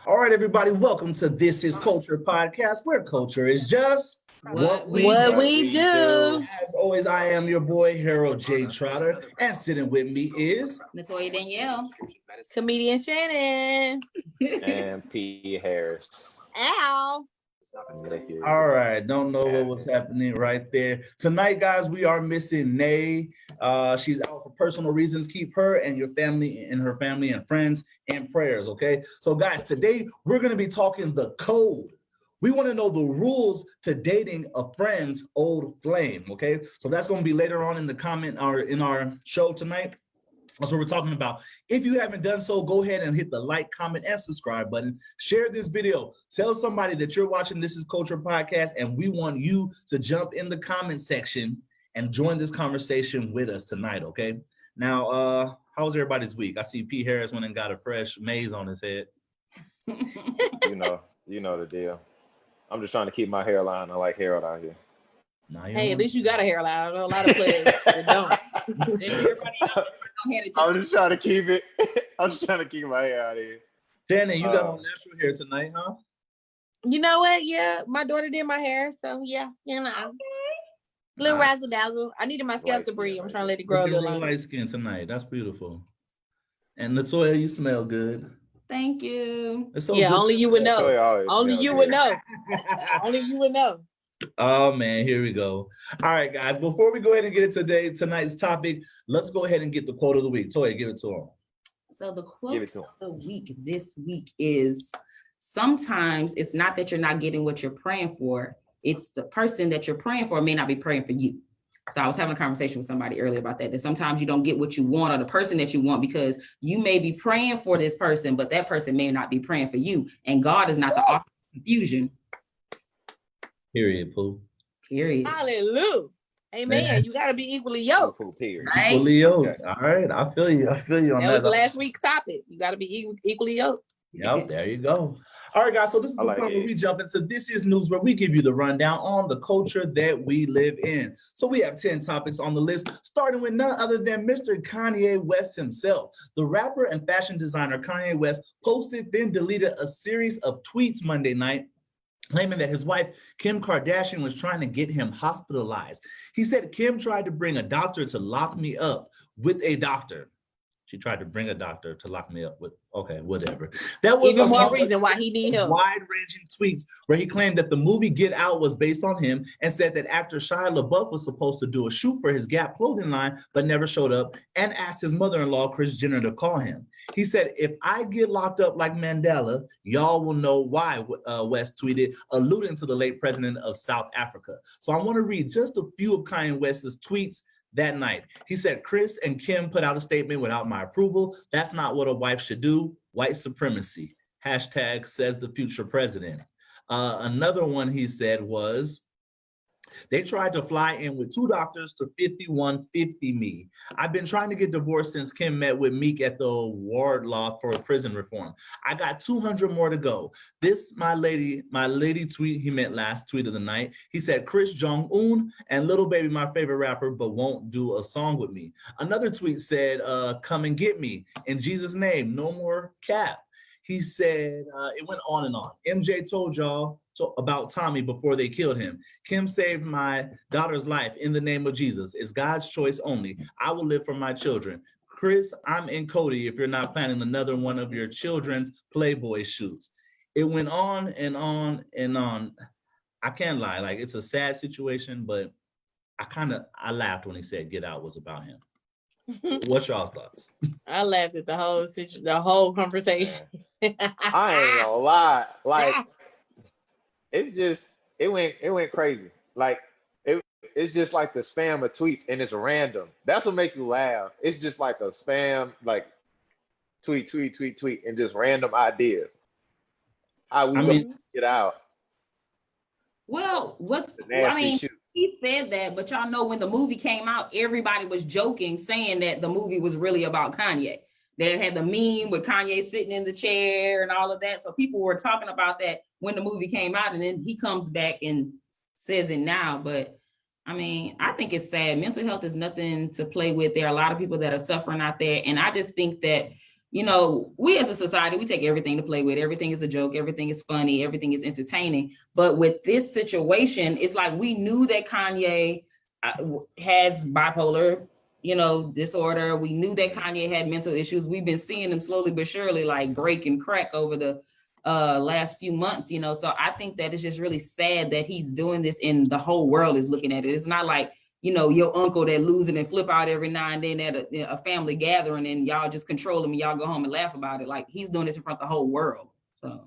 All right, everybody, welcome to This Is Culture podcast, where culture is just what we do. As always, I am your boy, Harold J. Trotter, and sitting with me is Natoya Danielle, comedian Shannon, and P. Harris. Al. all right. Don't know what was happening right there. Tonight, guys, we are missing Nay. She's out for personal reasons. Keep her and your family and her family and friends in prayers, okay? So, guys, today we're going to be talking the code. We want to know the rules to dating a friend's old flame, okay? So that's going to be later on in the comment or in our show tonight. That's what we're talking about. If you haven't done so, go ahead and hit the like, comment, and subscribe button. Share this video. Tell somebody that you're watching This Is Culture podcast, and we want you to jump in the comment section and join this conversation with us tonight, okay? Now, how was everybody's week? I see P. Harris went and got a fresh maze on his head. You know the deal. I'm just trying to keep my hairline. I like Harold out here. Hey, at least you got a hairline. I know a lot of players that don't. I'm just trying to keep it. I'm just trying to keep my hair out of here. Shannon, you got on natural hair tonight, huh? You know what? Yeah, my daughter did my hair, so yeah, you know. Okay. Little razzle dazzle. I needed my scalp to breathe. I'm trying to let it grow a little longer. Light skin tonight. That's beautiful. And Latoya, you smell good. Thank you. So yeah, only you would know. Only you would know. Only you would know. Oh man, here we go. All right, guys. Before we go ahead and get into tonight's topic, let's go ahead and get the quote of the week. Toya, give it to him. So the quote of the week this week is: sometimes it's not that you're not getting what you're praying for. It's the person that you're praying for may not be praying for you. So I was having a conversation with somebody earlier about that sometimes you don't get what you want or the person that you want because you may be praying for this person, but that person may not be praying for you. And God is not the author of confusion. Period, Pooh. Period. Hallelujah. Amen. Man. You got to be equally yoked. Period. Right? Equally yoked. Okay. All right. I feel you on that. That was last week's topic. You got to be equally yoked. Yep. There you go. All right, guys. So this is the part where we jump into This Is News, where we give you the rundown on the culture that we live in. So we have 10 topics on the list, starting with none other than Mr. Kanye West himself. The rapper and fashion designer Kanye West posted, then deleted a series of tweets Monday night, claiming that his wife, Kim Kardashian, was trying to get him hospitalized. He said, Kim tried to bring a doctor to lock me up with a doctor. She tried to bring a doctor to lock me up with, okay, whatever. That was even more reason why he need help. Wide-ranging tweets where he claimed that the movie Get Out was based on him and said that actor Shia LaBeouf was supposed to do a shoot for his Gap clothing line, but never showed up, and asked his mother-in-law, Kris Jenner, to call him. He said, if I get locked up like Mandela, y'all will know why, West tweeted, alluding to the late president of South Africa. So I want to read just a few of Kanye West's tweets that night. He said, Kris and Kim put out a statement without my approval. That's not what a wife should do. White supremacy. Hashtag says the future president. Another one he said was, they tried to fly in with 2 doctors to 5150 me. I've been trying to get divorced since Kim met with Meek at the Wardlaw for prison reform. I got 200 more to go. This, my lady tweet, he meant last tweet of the night. He said, Chris Jong-un and Lil Baby, my favorite rapper, but won't do a song with me. Another tweet said, come and get me. In Jesus' name, no more cap. He said, it went on and on. MJ told y'all about Tommy before they killed him. Kim saved my daughter's life in the name of Jesus. It's God's choice only. I will live for my children. Chris, I'm in Cody if you're not planning another one of your children's Playboy shoots. It went on and on and on. I can't lie, like it's a sad situation, but I laughed when he said Get Out was about him. What's y'all's thoughts? I laughed at the whole conversation. I ain't gonna lie. Like it went crazy. Like it's just like the spam of tweets and it's random. That's what makes you laugh. It's just like a spam, like tweet, and just random ideas. How we get out. Well, he said that, but y'all know when the movie came out, everybody was joking, saying that the movie was really about Kanye. They had the meme with Kanye sitting in the chair and all of that. So people were talking about that when the movie came out, and then he comes back and says it now. But I mean, I think it's sad. Mental health is nothing to play with. There are a lot of people that are suffering out there. And I just think that you know, we as a society, we take everything to play with. Everything is a joke. Everything is funny. Everything is entertaining. But with this situation, it's like we knew that Kanye has bipolar, you know, disorder. We knew that Kanye had mental issues. We've been seeing him slowly but surely like break and crack over the last few months, you know. So I think that it's just really sad that he's doing this and the whole world is looking at it. It's not like, you know, your uncle that losing and flip out every now and then at a family gathering and y'all just control him and y'all go home and laugh about it. Like he's doing this in front of the whole world.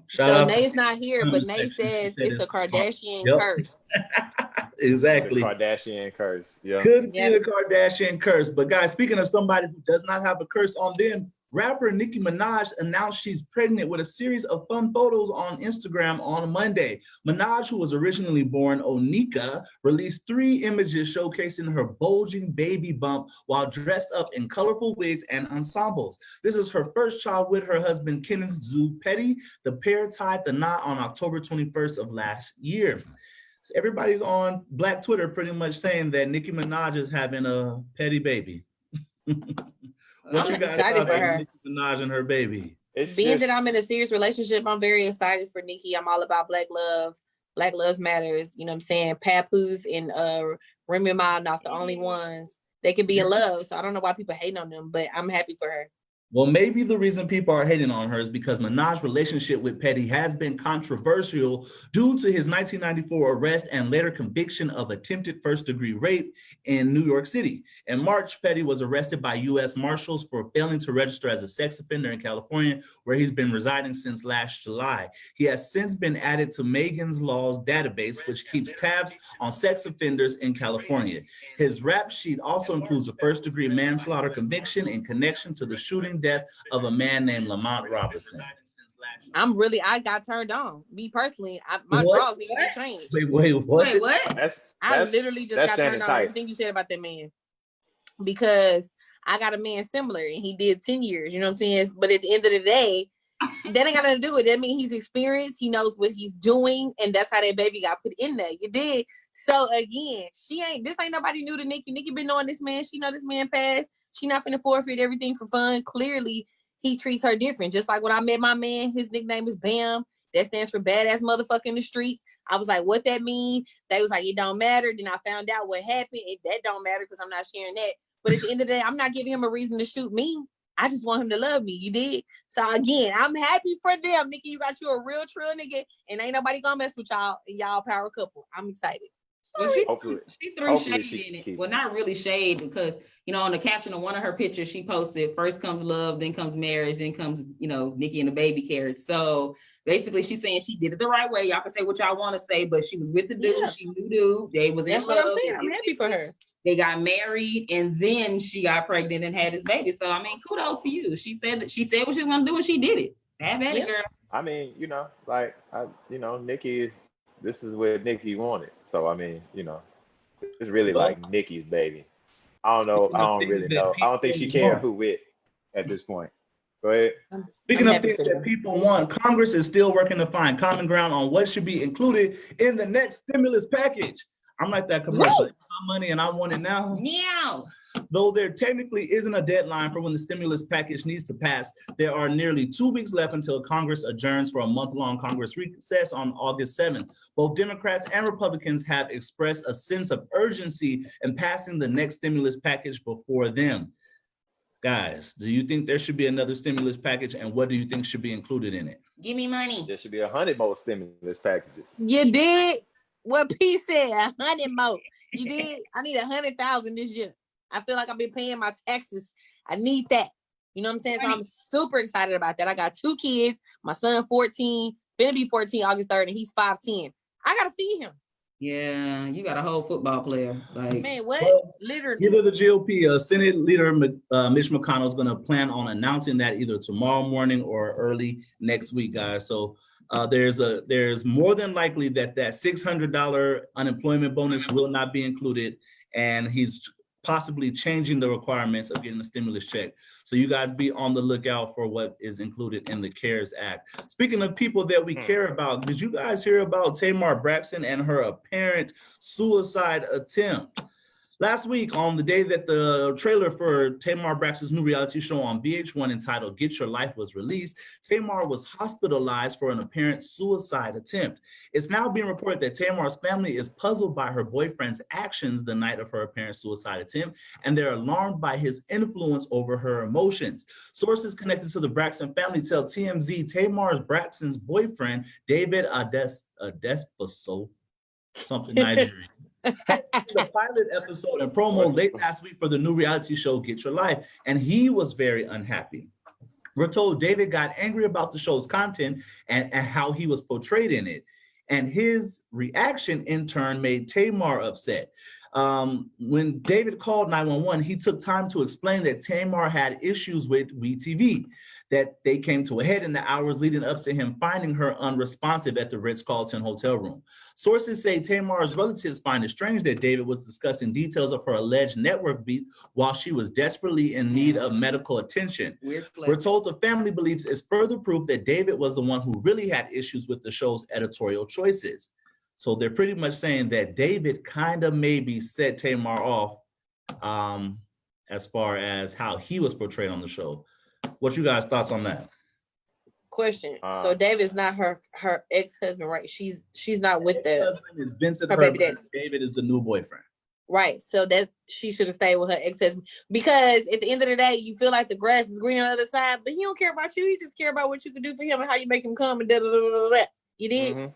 So Nate's not here, but Nate says it's the Kardashian curse. Exactly. The Kardashian curse. Yeah. Could be the Kardashian curse. But guys, speaking of somebody who does not have a curse on them, rapper Nicki Minaj announced she's pregnant with a series of fun photos on Instagram on Monday. Minaj, who was originally born Onika, released 3 images showcasing her bulging baby bump while dressed up in colorful wigs and ensembles. This is her first child with her husband, Kenneth Zoo Petty. The pair tied the knot on October 21st of last year. So everybody's on Black Twitter pretty much saying that Nicki Minaj is having a petty baby. What you guys excited for her. Nicki Minaj and her baby? Being that I'm in a serious relationship, I'm very excited for Nicki. I'm all about Black love. Black Lives Matters. You know what I'm saying? Papoose and Remy Ma, not the only ones. They can be in love. So I don't know why people hating on them, but I'm happy for her. Well, maybe the reason people are hating on her is because Minaj's relationship with Petty has been controversial due to his 1994 arrest and later conviction of attempted first-degree rape in New York City. In March, Petty was arrested by U.S. Marshals for failing to register as a sex offender in California, where he's been residing since last July. He has since been added to Megan's Law's database, which keeps tabs on sex offenders in California. His rap sheet also includes a first-degree manslaughter conviction in connection to the shooting death of a man named Lamont Robinson. I got turned on. Me personally, my draws need to be changed. Wait, what? I literally just got turned on. Everything you said about that man. Because I got a man similar and he did 10 years, you know what I'm saying? But at the end of the day, that ain't got nothing to do with it. That means he's experienced, he knows what he's doing, and that's how that baby got put in there. You did. So again, this ain't nobody new to Nicki. Nicki been knowing this man. She know this man passed. She not finna forfeit everything for fun. Clearly, he treats her different. Just like when I met my man, his nickname is Bam. That stands for badass motherfucker in the streets. I was like, what that mean? They was like, it don't matter. Then I found out what happened. That don't matter because I'm not sharing that. But at the end of the day, I'm not giving him a reason to shoot me. I just want him to love me. You did? So again, I'm happy for them. Nicki, you got you a real trill nigga. And ain't nobody gonna mess with y'all and y'all power couple. I'm excited. Well, she threw shade in it. Well, not really shade because, you know, on the caption of one of her pictures, she posted, first comes love, then comes marriage, then comes, you know, Nicki and the baby carriage. So basically she's saying she did it the right way. Y'all can say what y'all want to say, but she was with the dude. Yeah. She knew dude. They was in love. I'm happy for her. They got married and then she got pregnant and had his baby. So, I mean, kudos to you. She said what she was going to do and she did it. Have at it, girl. I mean, you know, like, Nicki this is what Nicki wanted. So, I mean, you know, it's really like Nicki's baby. I don't know. I don't really know. I don't think she cares who with at this point. Go ahead. Speaking of things that people want, Congress is still working to find common ground on what should be included in the next stimulus package. I'm like that commercial. It's my money and I want it now. Meow. Though there technically isn't a deadline for when the stimulus package needs to pass, there are nearly 2 weeks left until Congress adjourns for a month-long Congress recess on August 7th. Both Democrats and Republicans have expressed a sense of urgency in passing the next stimulus package before them. Guys, do you think there should be another stimulus package, and what do you think should be included in it? Give me money. There should be 100 more stimulus packages. You did what P said, 100 more. You did? I need 100,000 this year. I feel like I've been paying my taxes. I need that. You know what I'm saying? So I'm super excited about that. I got 2 kids. My son 14, finna be 14 August 3rd, and he's 5'10". I gotta feed him. Yeah, you got a whole football player. Like, man, what? Literally. Either the GOP, Senate Leader Mitch McConnell is going to plan on announcing that either tomorrow morning or early next week, guys. So there's more than likely that $600 unemployment bonus will not be included, and he's possibly changing the requirements of getting a stimulus check. So you guys be on the lookout for what is included in the CARES Act. Speaking of people that we care about, did you guys hear about Tamar Braxton and her apparent suicide attempt? Last week, on the day that the trailer for Tamar Braxton's new reality show on VH1 entitled Get Your Life was released, Tamar was hospitalized for an apparent suicide attempt. It's now being reported that Tamar's family is puzzled by her boyfriend's actions the night of her apparent suicide attempt, and they're alarmed by his influence over her emotions. Sources connected to the Braxton family tell TMZ Tamar Braxton's boyfriend, David Adesfoso, something Nigerian, had seen the pilot episode and promo late last week for the new reality show Get Your Life, and he was very unhappy. We're told David got angry about the show's content and how he was portrayed in it, and his reaction in turn made Tamar upset. When David called 911, he took time to explain that Tamar had issues with WeTV, that they came to a head in the hours leading up to him finding her unresponsive at the Ritz-Carlton hotel room. Sources say Tamar's relatives find it strange that David was discussing details of her alleged network beat while she was desperately in need of medical attention. We're told the family believes it's further proof that David was the one who really had issues with the show's editorial choices. So they're pretty much saying that David kind of maybe set Tamar off as far as how he was portrayed on the show. What you guys' thoughts on that? Question. So David's not her ex-husband, right? She's not with the husband is Vincent her baby daddy. David is the new boyfriend. Right. So that she should have stayed with her ex-husband, because at the end of the day, you feel like the grass is green on the other side, but he don't care about you. He just care about what you can do for him and how you make him come and da da da da da. You did.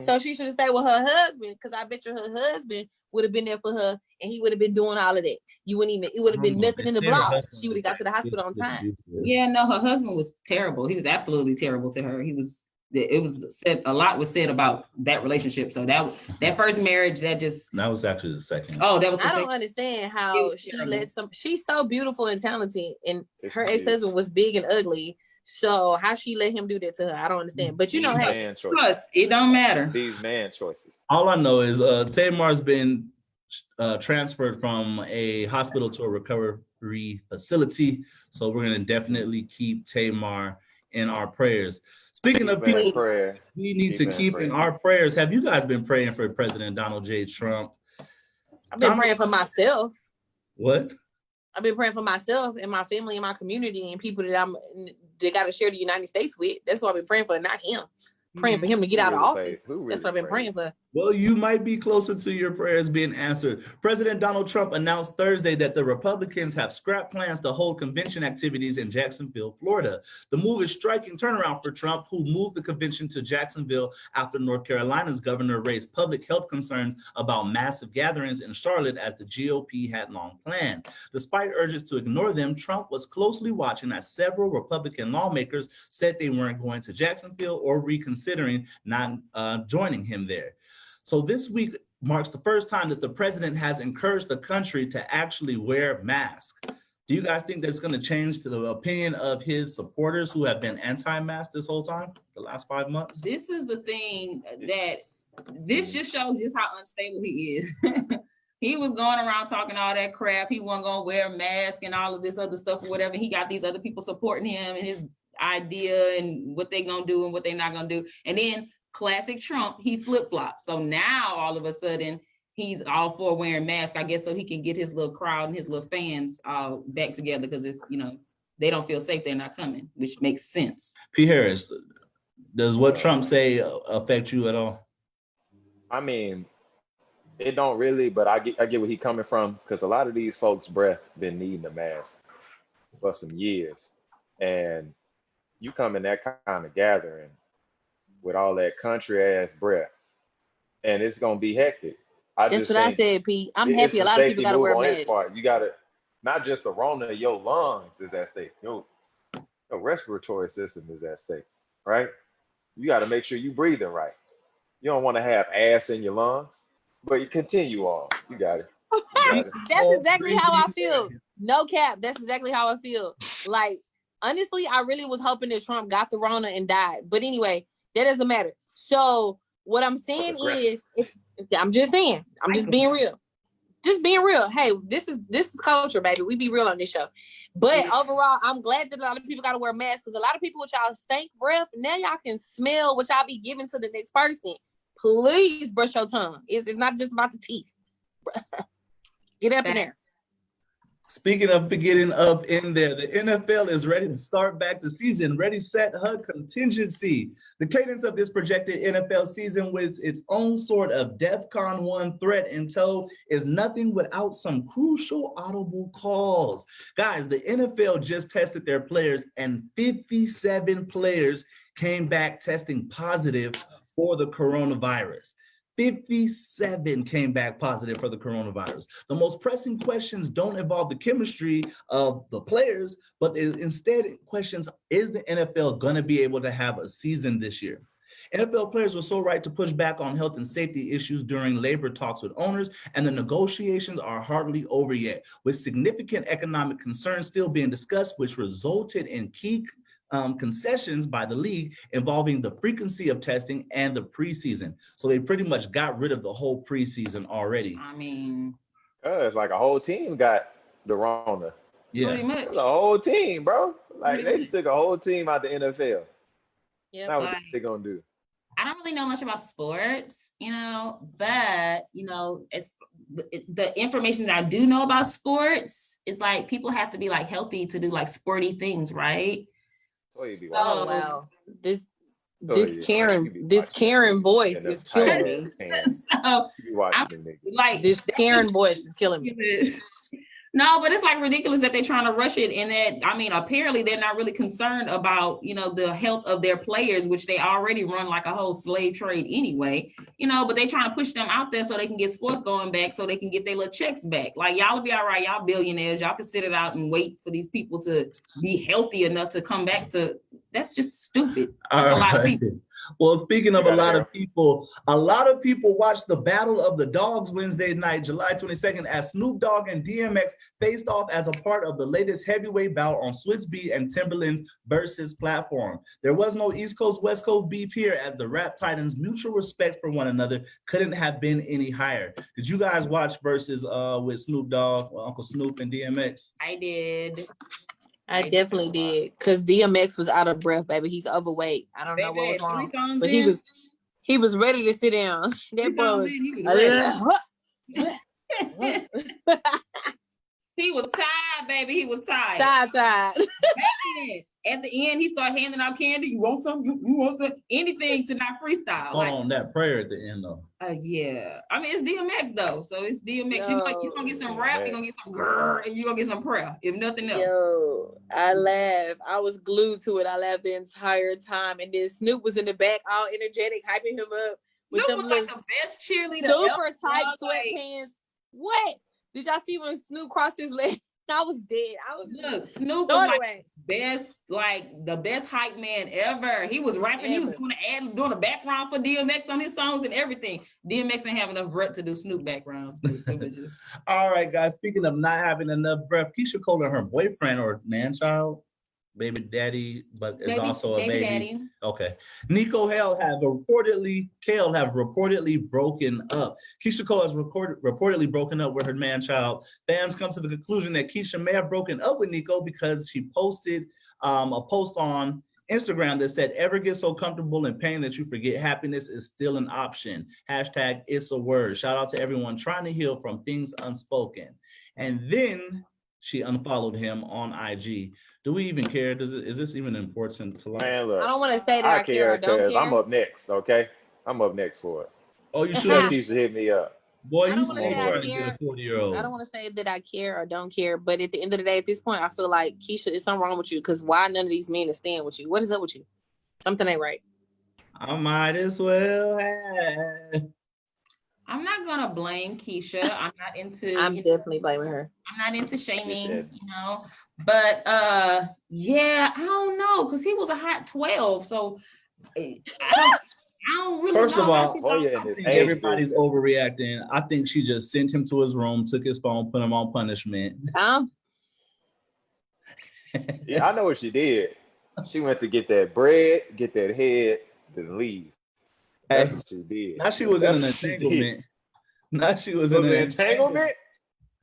So she should have stayed with her husband, because I bet you her husband would have been there for her and he would have been doing all of that. You wouldn't even, it would have been nothing in the blog. She would have got to the hospital on time. Yeah, no, her husband was terrible. He was absolutely terrible to her. It was said, a lot was said about that relationship. So that first marriage, that was actually the second. Oh, that was the second. I don't understand how she let she's so beautiful and talented, and her ex-husband was big and ugly. So how she let him do that to her, I don't understand. But hey, plus it don't matter. These man choices. All I know is Tamar's been transferred from a hospital to a recovery facility. So we're gonna definitely keep Tamar in our prayers. Speaking of people we need to keep in our prayers, have you guys been praying for President Donald J. Trump? I've been praying for myself. What? I've been praying for myself and my family and my community and people that got to share the United States with. That's what I've been praying for, not him. Praying for him to get out of office. That's what I've been praying for. Well, you might be closer to your prayers being answered. President Donald Trump announced Thursday that the Republicans have scrapped plans to hold convention activities in Jacksonville, Florida. The move is striking turnaround for Trump, who moved the convention to Jacksonville after North Carolina's governor raised public health concerns about massive gatherings in Charlotte, as the GOP had long planned. Despite urges to ignore them, Trump was closely watching as several Republican lawmakers said they weren't going to Jacksonville or reconsidering not joining him there. So this week marks the first time that the president has encouraged the country to actually wear masks. Do you guys think that's going to change the opinion of his supporters who have been anti-mask this whole time, the last 5 months? This is the thing that this just shows just how unstable he is. He was going around talking all that crap. He wasn't going to wear a mask and all of this other stuff or whatever. He got these other people supporting him and his idea and what they going to do and what they're not going to do. And then classic Trump, he flip-flops. So now all of a sudden he's all for wearing masks, I guess, so he can get his little crowd and his little fans all back together, because if they don't feel safe, they're not coming, which makes sense. P. Harris, does what Trump say affect you at all? I mean, it don't really, but I get where he coming from, because a lot of these folks' breath been needing a mask for some years, and you come in that kind of gathering with all that country ass breath, and it's gonna be hectic. That's what I said, Pete. I'm happy a lot of people gotta wear masks. You gotta, not just the Rona, your lungs is at stake. Your respiratory system is at stake, right? You gotta make sure you breathing right. You don't want to have ass in your lungs, but you continue on. You got it. That's exactly how I feel. No cap. That's exactly how I feel. Like, honestly, I really was hoping that Trump got the Rona and died. But anyway, that doesn't matter. So what I'm saying is, I'm just saying, I'm just being real. Just being real. Hey, this is culture, baby. We be real on this show. But overall, I'm glad that a lot of people got to wear masks, because a lot of people with y'all stank breath, now y'all can smell what y'all be giving to the next person. Please brush your tongue. It's not just about the teeth. Get up in there. Speaking of getting up in there, the NFL is ready to start back the season. Ready, set, hug, contingency. The cadence of this projected NFL season with its own sort of DEFCON 1 threat in tow is nothing without some crucial audible calls. Guys, the NFL just tested their players and 57 players came back testing positive for the coronavirus. 57 came back positive for the coronavirus. The most pressing questions don't involve the chemistry of the players, but instead questions, is the NFL going to be able to have a season this year? NFL players were so right to push back on health and safety issues during labor talks with owners, and the negotiations are hardly over yet, with significant economic concerns still being discussed, which resulted in key concessions by the league involving the frequency of testing and the preseason. So they pretty much got rid of the whole preseason already. I mean, it's like a whole team got the Rona. Yeah, pretty much. It's a whole team, bro. Like they just took a whole team out the NFL. Yeah, Now what they gonna do? I don't really know much about sports, but it's the information that I do know about sports is like people have to be like healthy to do like sporty things, right? Oh wow, this Karen voice is killing me. So like this Karen voice is killing me. No, but it's like ridiculous that they're trying to rush it, and that apparently they're not really concerned about the health of their players, which they already run like a whole slave trade anyway. But they trying to push them out there so they can get sports going back, so they can get their little checks back. Like y'all will be all right, y'all billionaires, y'all can sit it out and wait for these people to be healthy enough to come back to. That's just stupid. That's a lot of people. Well, speaking of a lot of people watched the Battle of the Dogs Wednesday night, July 22nd, as Snoop Dogg and DMX faced off as a part of the latest heavyweight bout on Swizz Beatz and Timbaland's Versus platform. There was no East Coast, West Coast beef here, as the rap titans' mutual respect for one another couldn't have been any higher. Did you guys watch Versus with Snoop Dogg, Uncle Snoop and DMX? I did. I definitely did, because DMX was out of breath, baby. He's overweight. I don't know what was wrong, but he was ready to sit down. That boy he was tired, baby. He was tired. Tired. At the end, he started handing out candy. You want some? You want some? Anything to not freestyle. On that prayer at the end, though. Yeah. I mean, it's DMX, though. So it's DMX. You're going to get some rap, you're going to get some grrr, and you're going to get some prayer, if nothing else. Yo, I laughed. I was glued to it. I laughed the entire time. And then Snoop was in the back, all energetic, hyping him up. With Snoop was like the best cheerleader super tight sweatpants. What? Did y'all see when Snoop crossed his leg? I was dead. Snoop was like the best hype man ever. He was rapping. He was doing a background for DMX on his songs and everything. DMX ain't have enough breath to do Snoop backgrounds. All right, guys. Speaking of not having enough breath, Keisha Cole and her boyfriend or man-child, baby daddy, but is also a baby. Daddy. Okay. Nico Hale have reportedly broken up. Keisha Cole has reportedly broken up with her man-child. Fans come to the conclusion that Keisha may have broken up with Nico because she posted a post on Instagram that said, "Ever get so comfortable in pain that you forget happiness is still an option. Hashtag it's a word." Shout out to everyone trying to heal from things unspoken. And then she unfollowed him on IG. Do we even care? Is this even important to learn? Man, look, I don't want to say that I care or don't care. I'm up next, okay? I'm up next for it. Oh, you should have Keisha hit me up. Boy, you smart to get a 40-year-old. I don't want to say that I care or don't care, but at the end of the day, at this point, I feel like Keisha, is something wrong with you, because why none of these men are staying with you? What is up with you? Something ain't right. I might as well have. I'm not gonna blame Keisha. I'm definitely blaming her. I'm not into shaming, But yeah, I don't know, because he was a hot 12. So I don't really First know. of all, I think everybody's overreacting. I think she just sent him to his room, took his phone, put him on punishment. Yeah, I know what she did. She went to get that bread, get that head, then leave. That's what she did. Now she was in an entanglement. Now she was in an entanglement.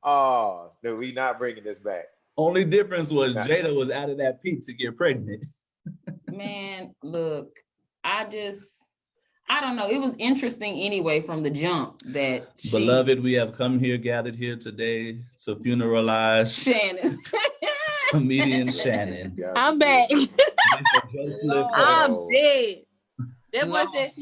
Oh, no, we not bringing this back. Only difference was Jada was out of that peak to get pregnant. Man, look, I I don't know. It was interesting anyway from the jump that Beloved, we have come here, gathered here today to funeralize Shannon. comedian Shannon. I'm back. I'm Oh. dead. That boy said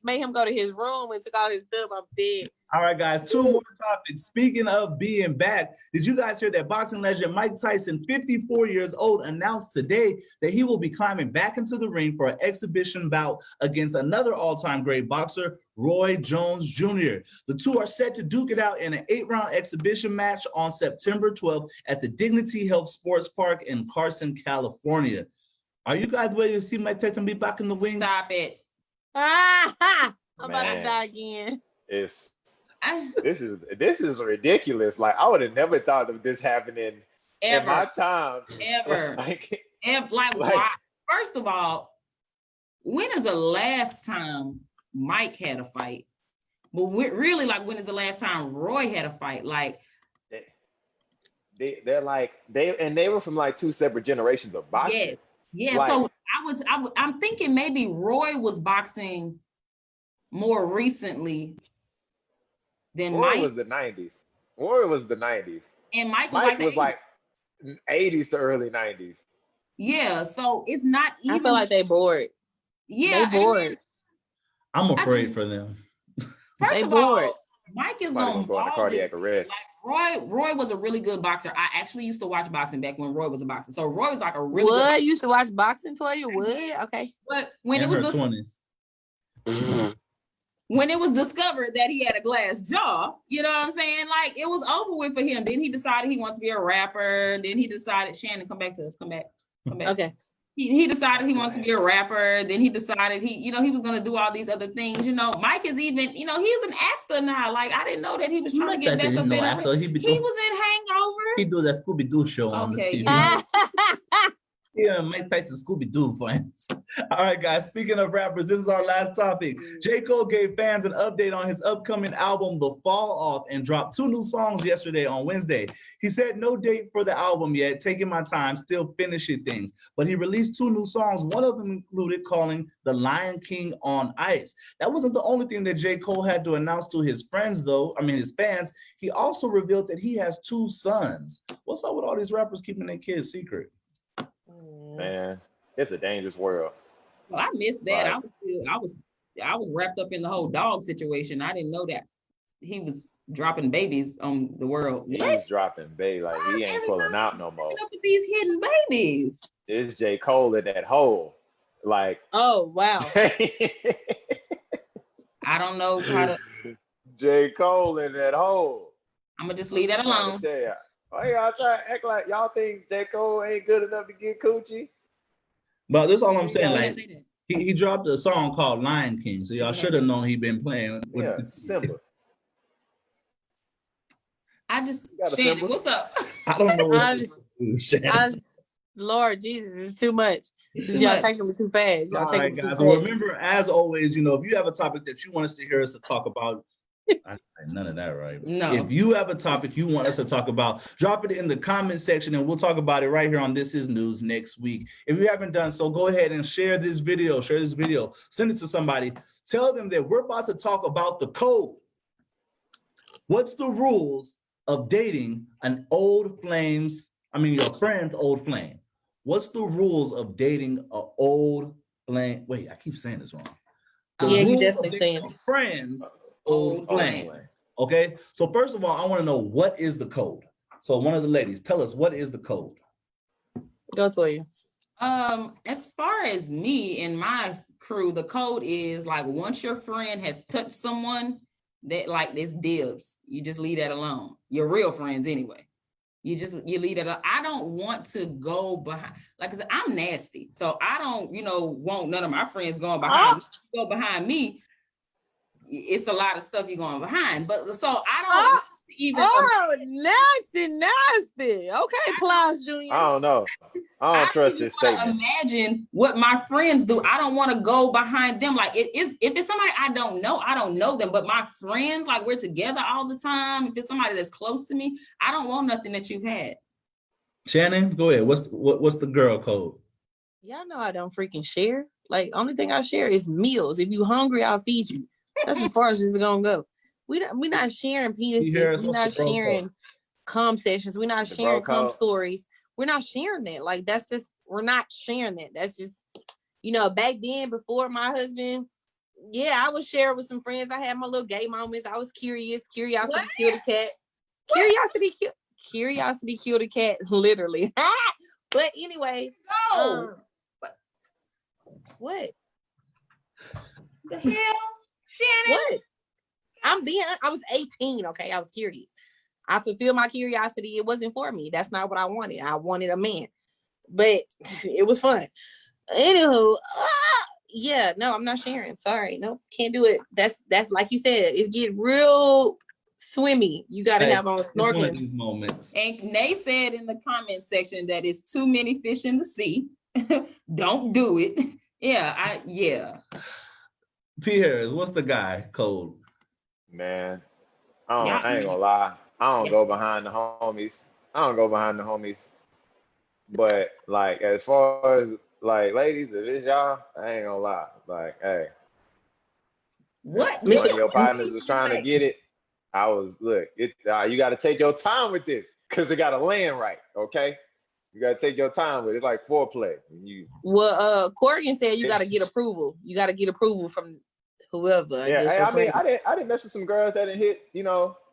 made him go to his room and took all his stuff. I'm dead. All right, guys, 2 more topics. Speaking of being back, did you guys hear that boxing legend Mike Tyson, 54 years old, announced today that he will be climbing back into the ring for an exhibition bout against another all-time great boxer, Roy Jones Jr. The two are set to duke it out in an 8-round exhibition match on September 12th at the Dignity Health Sports Park in Carson, California. Are you guys ready to see Mike Tyson be back in the ring? Stop it. I'm about to die again. This is ridiculous. Like, I would have never thought of this happening in my time. Ever. Why? First of all, when is the last time Mike had a fight? But really, like, when is the last time Roy had a fight? Like, they were from like 2 separate generations of boxing. Yes. Yeah, like, so I'm thinking maybe Roy was boxing more recently than Roy Mike. was the 90s. Roy was the 90s. And Mike was like 80s to early 90s. Yeah, so it's not even. I feel like they bored. Yeah, they bored. I'm afraid for them. First of all, Mike is going to go into cardiac arrest. Like Roy was a really good boxer. I actually used to watch boxing back when Roy was a boxer. So Roy was like a really good. Used to watch boxing, Toya? Would? Okay. But when in it was her 20s. When it was discovered that he had a glass jaw, you know what I'm saying? Like, it was over with for him. Then he decided he wanted to be a rapper. Then he decided, Shannon, come back to us. Come back. Okay. He decided he wanted to be a rapper. Then he decided he was going to do all these other things. You know, Mike is even, he's an actor now. Like, I didn't know that he was trying to get back up in it. He was in Hangover. He do that Scooby-Doo show on the TV. Yeah, Mike Tyson, Scooby-Doo fans. All right, guys, speaking of rappers, this is our last topic. J. Cole gave fans an update on his upcoming album, The Fall Off, and dropped 2 new songs yesterday on Wednesday. He said no date for the album yet, taking my time, still finishing things. But he released 2 new songs. One of them included calling The Lion King on Ice. That wasn't the only thing that J. Cole had to announce to his friends, though. His fans. He also revealed that he has 2 sons. What's up with all these rappers keeping their kids secret? Man, it's a dangerous world. Well, I missed that. I was wrapped up in the whole dog situation. I didn't know that he was dropping babies on the world. He's dropping babies. Like, he ain't pulling out no more. Up with these hidden babies. It's J. Cole in that hole. Like, oh wow. I don't know how to. J. Cole in that hole. I'm gonna just leave that alone. Why y'all try to act like y'all think J. Cole ain't good enough to get coochie? But that's all I'm saying. Like, he dropped a song called Lion King, so y'all should have known he been playing with Simba. Shannon, what's up? I don't know what Lord Jesus, it's too much. Y'all taking me too fast. Y'all taking me too fast. So remember, as always, if you have a topic that you want us to hear us to talk about, I say none of that, right? No. If you have a topic you want us to talk about, drop it in the comment section and we'll talk about it right here on This Is News next week. If you haven't done so, go ahead and share this video. Send it to somebody. Tell them that we're about to talk about the code. What's the rules of dating an old your friend's old flame? What's the rules of dating an old flame? Wait, I keep saying this wrong. You definitely saying friends. Old flame. Okay, so first of all, I want to know, what is the code? So one of the ladies, tell us, what is the code? Go to you. As far as me and my crew, the code is like, once your friend has touched someone, that like this dibs. You just leave that alone. Your real friends anyway. You leave that alone. I don't want to go behind. Like I said, I'm nasty, so I don't want none of my friends going behind. Go behind me. It's a lot of stuff you're going behind, but so I don't even. Oh, nasty. Okay, Plies Jr. I don't know. I don't trust this statement. Imagine what my friends do. I don't want to go behind them. Like, if it's somebody I don't know them. But my friends, like, we're together all the time. If it's somebody that's close to me, I don't want nothing that you've had. Shannon, go ahead. What's the girl code? Y'all know I don't freaking share. Like, only thing I share is meals. If you hungry, I'll feed you. That's as far as it's gonna go. We not sharing penises. We're not sharing cum sessions. We're not sharing cum stories. We're not sharing that. Like, that's just, we're not sharing that. That's just, back then, before my husband, yeah, I would share it with some friends. I had my little gay moments. I was curious. Curiosity killed a cat. Curiosity killed a cat, literally. But anyway, what the hell, Shannon? What? I was 18. Okay, I was curious. I fulfilled my curiosity. It wasn't for me. That's not what I wanted. I wanted a man, but it was fun. Anywho, yeah, no, I'm not sharing. Sorry, no, can't do it. That's like you said. It's getting real swimmy. You got to have on snorkeling. One of these moments. And Nay said in the comment section that it's too many fish in the sea. Don't do it. Yeah. P. Harris, what's the guy code? Man, I ain't gonna lie. I don't go behind the homies. But like, as far as like ladies, if it's y'all, I ain't gonna lie. Like, hey, what? One of your partners was trying to get it. I was you got to take your time with this because it got to land right. Okay, you got to take your time with it. It's like foreplay. Corrigan said you got to get approval. You got to get approval from whoever. I didn't mess with some girls that didn't hit,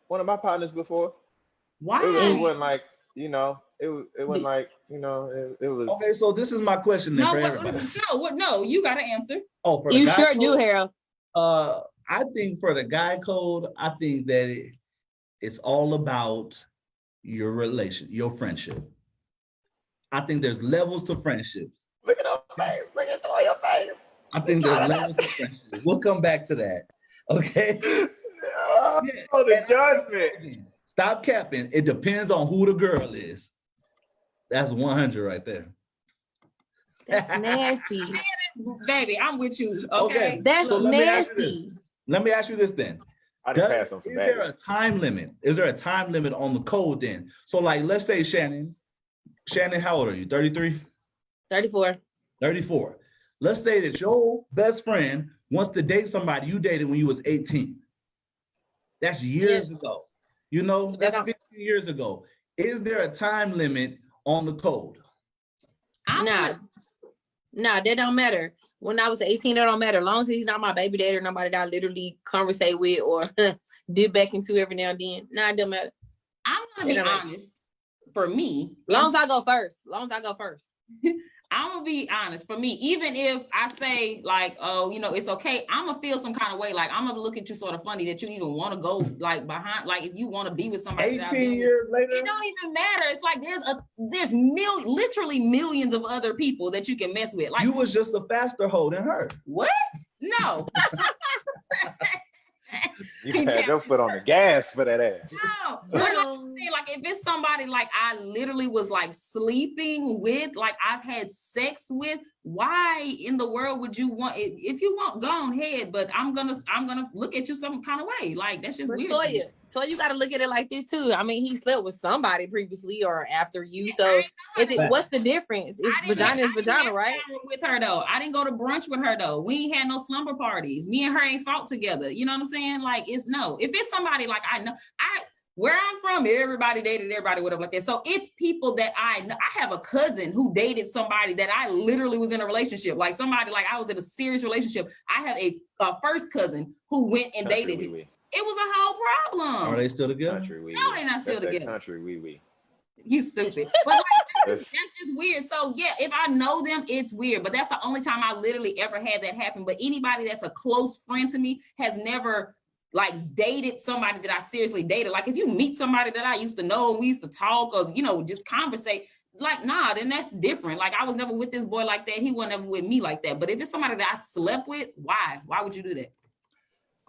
one of my partners before. Why? It wasn't like, it wasn't like, it was. Okay, so this is my question then for everybody. No, you got to answer. Oh, you sure do, Harold. I think for the guy code, I think that it's all about your relation, your friendship. I think there's levels to friendships. Look at your face. Look at all your face. I think there's levels to friendships. We'll come back to that. Okay? The judgment. Stop capping. It depends on who the girl is. That's 100 right there. That's nasty. Baby, I'm with you. Okay. That's nasty. Let me ask you this then. I didn't pass on some Is there a time limit? Is there a time limit on the code then? So like, let's say Shannon, how old are you? 33? 34. 34. Let's say that your best friend wants to date somebody you dated when you was 18. That's years ago. That's 15 years ago. Is there a time limit on the code? Nah, that don't matter. When I was 18, that don't matter. As long as he's not my baby daddy or nobody that I literally conversate with or dip back into every now and then. Nah, it don't matter. I'm gonna be honest. For me, as long as I go first. I'm gonna be honest. For me, even if I say like, oh, it's okay, I'm gonna feel some kind of way. Like, I'm gonna look at you sort of funny that you even want to go like behind, like if you want to be with somebody 18 years later, it don't even matter. It's like there's literally millions of other people that you can mess with. Like, you was just a faster hoe than her. What? No. You had your foot on the gas for that ass. No, but like if it's somebody like I literally was like sleeping with, like I've had sex with, why in the world would you want it? If you want, go on ahead, but I'm gonna look at you some kind of way. Like, that's just weird. Toya, you gotta look at it like this too. I mean, he slept with somebody previously or after you. So what's the difference? It's vagina is vagina, right? With her though. I didn't go to brunch with her though. We ain't had no slumber parties. Me and her ain't fought together. You know what I'm saying? Like, if it's somebody like I know, where I'm from, everybody dated everybody, whatever like that. So it's people that I know. I have a cousin who dated somebody that I literally was in a relationship. Like somebody, like I was in a serious relationship. I have a first cousin who went and dated him. It was a whole problem. Are they still together? No, they're not still together. Country wee. You stupid. But like, that's just weird. So yeah, if I know them, it's weird. But that's the only time I literally ever had that happen. But anybody that's a close friend to me has never like dated somebody that I seriously dated. Like if you meet somebody that I used to know and we used to talk or, just conversate, like, nah, then that's different. Like I was never with this boy like that. He wasn't ever with me like that. But if it's somebody that I slept with, why would you do that?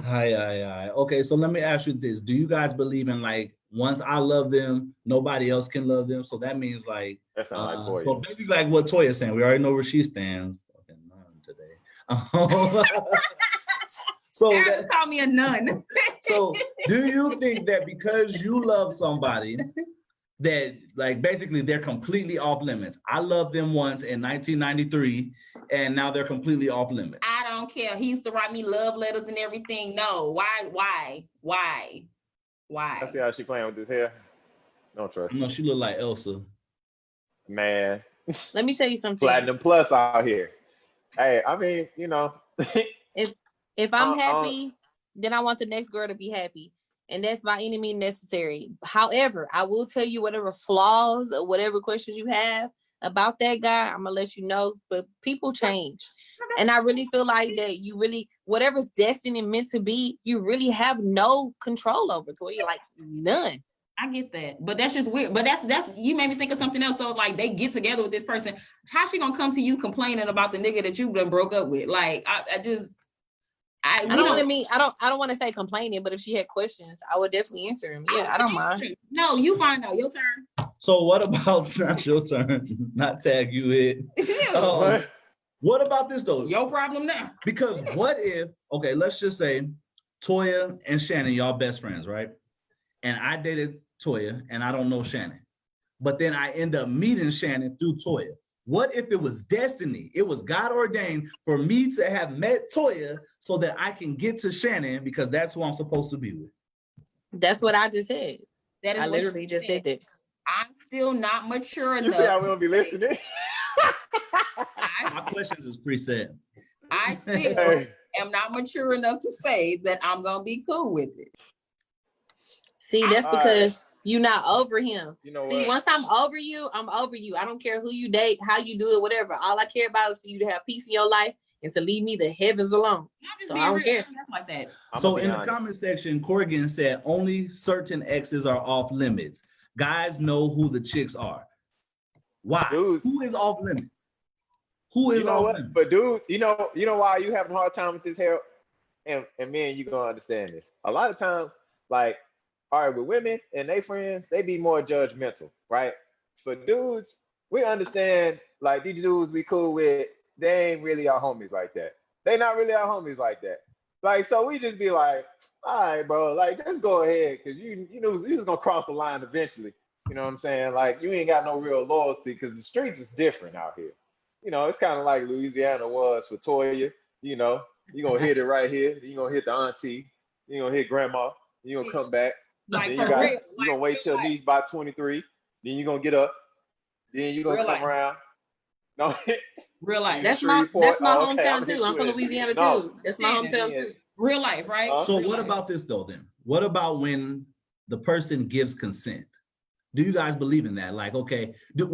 Hi. Okay, so let me ask you this. Do you guys believe in like, once I love them, nobody else can love them? So that means like, that sounds like Toya. So basically like what Toya's saying, we already know where she stands. Fucking nun today. So just call me a nun. So do you think that because you love somebody that like basically they're completely off limits. I loved them once in 1993, and now they're completely off limits. I don't care. He used to write me love letters and everything. No, why? I see how she playing with this hair. Don't trust. No, she look like Elsa. Man. Let me tell you something. Platinum Plus out here. Hey, I mean, you know. if I'm happy, then I want the next girl to be happy. And that's by any means necessary. However, I will tell you whatever flaws or whatever questions you have about that guy, I'm gonna let you know. But people change. And I really feel like that you really, whatever's destined and meant to be, you really have no control over, Toya. Like none. I get that, but that's just weird. But that's you made me think of something else. So like they get together with this person. How's she gonna come to you complaining about the nigga that you done broke up with? Like I don't want to say complaining, but if she had questions, I would definitely answer him. Yeah, I don't mind. No, you find out. Your turn. So what about not your turn? Not tag you it. What about this though? Your problem now. Because what if, okay, let's just say Toya and Shannon, y'all best friends, right? And I dated Toya and I don't know Shannon. But then I end up meeting Shannon through Toya. What if it was destiny? It was God ordained for me to have met Toya so that I can get to Shannon because that's who I'm supposed to be with. That's what I just said. That is I literally just said that. I'm still not mature enough. You see how we don't be listening? My questions is preset. I still am not mature enough to say that I'm gonna be cool with it. See, that's because you're not over him. You know See, what? once I'm over you, I'm over you. I don't care who you date, how you do it, whatever. All I care about is for you to have peace in your life and to leave me the heavens alone. So I don't care. Like that. So in the comment section, Corrigan said only certain exes are off limits. Guys know who the chicks are. Why? Dudes. Who is off limits? Who is off limits? But dude, you know why you having a hard time with this hair? And me and you gonna understand this. A lot of times, like, all right, with women and they friends, they be more judgmental, right? For dudes, we understand, like, these dudes we cool with, they ain't really our homies like that. They not really our homies like that. Like, so we just be like, all right, bro, like, just go ahead, because you know, you just gonna cross the line eventually. You know what I'm saying? Like, you ain't got no real loyalty, because the streets is different out here. You know, it's kind of like Louisiana was for Toya. You know, you gonna hit it right here, then you gonna hit the auntie, you gonna hit grandma, you gonna come back. Like, then you gonna wait till these by 23, then you gonna get up, then you gonna come around. No, real life. That's my hometown too. I'm from Louisiana too. That's my hometown too. Real life, right? So what about this though then? What about when the person gives consent? Do you guys believe in that? Like, okay, do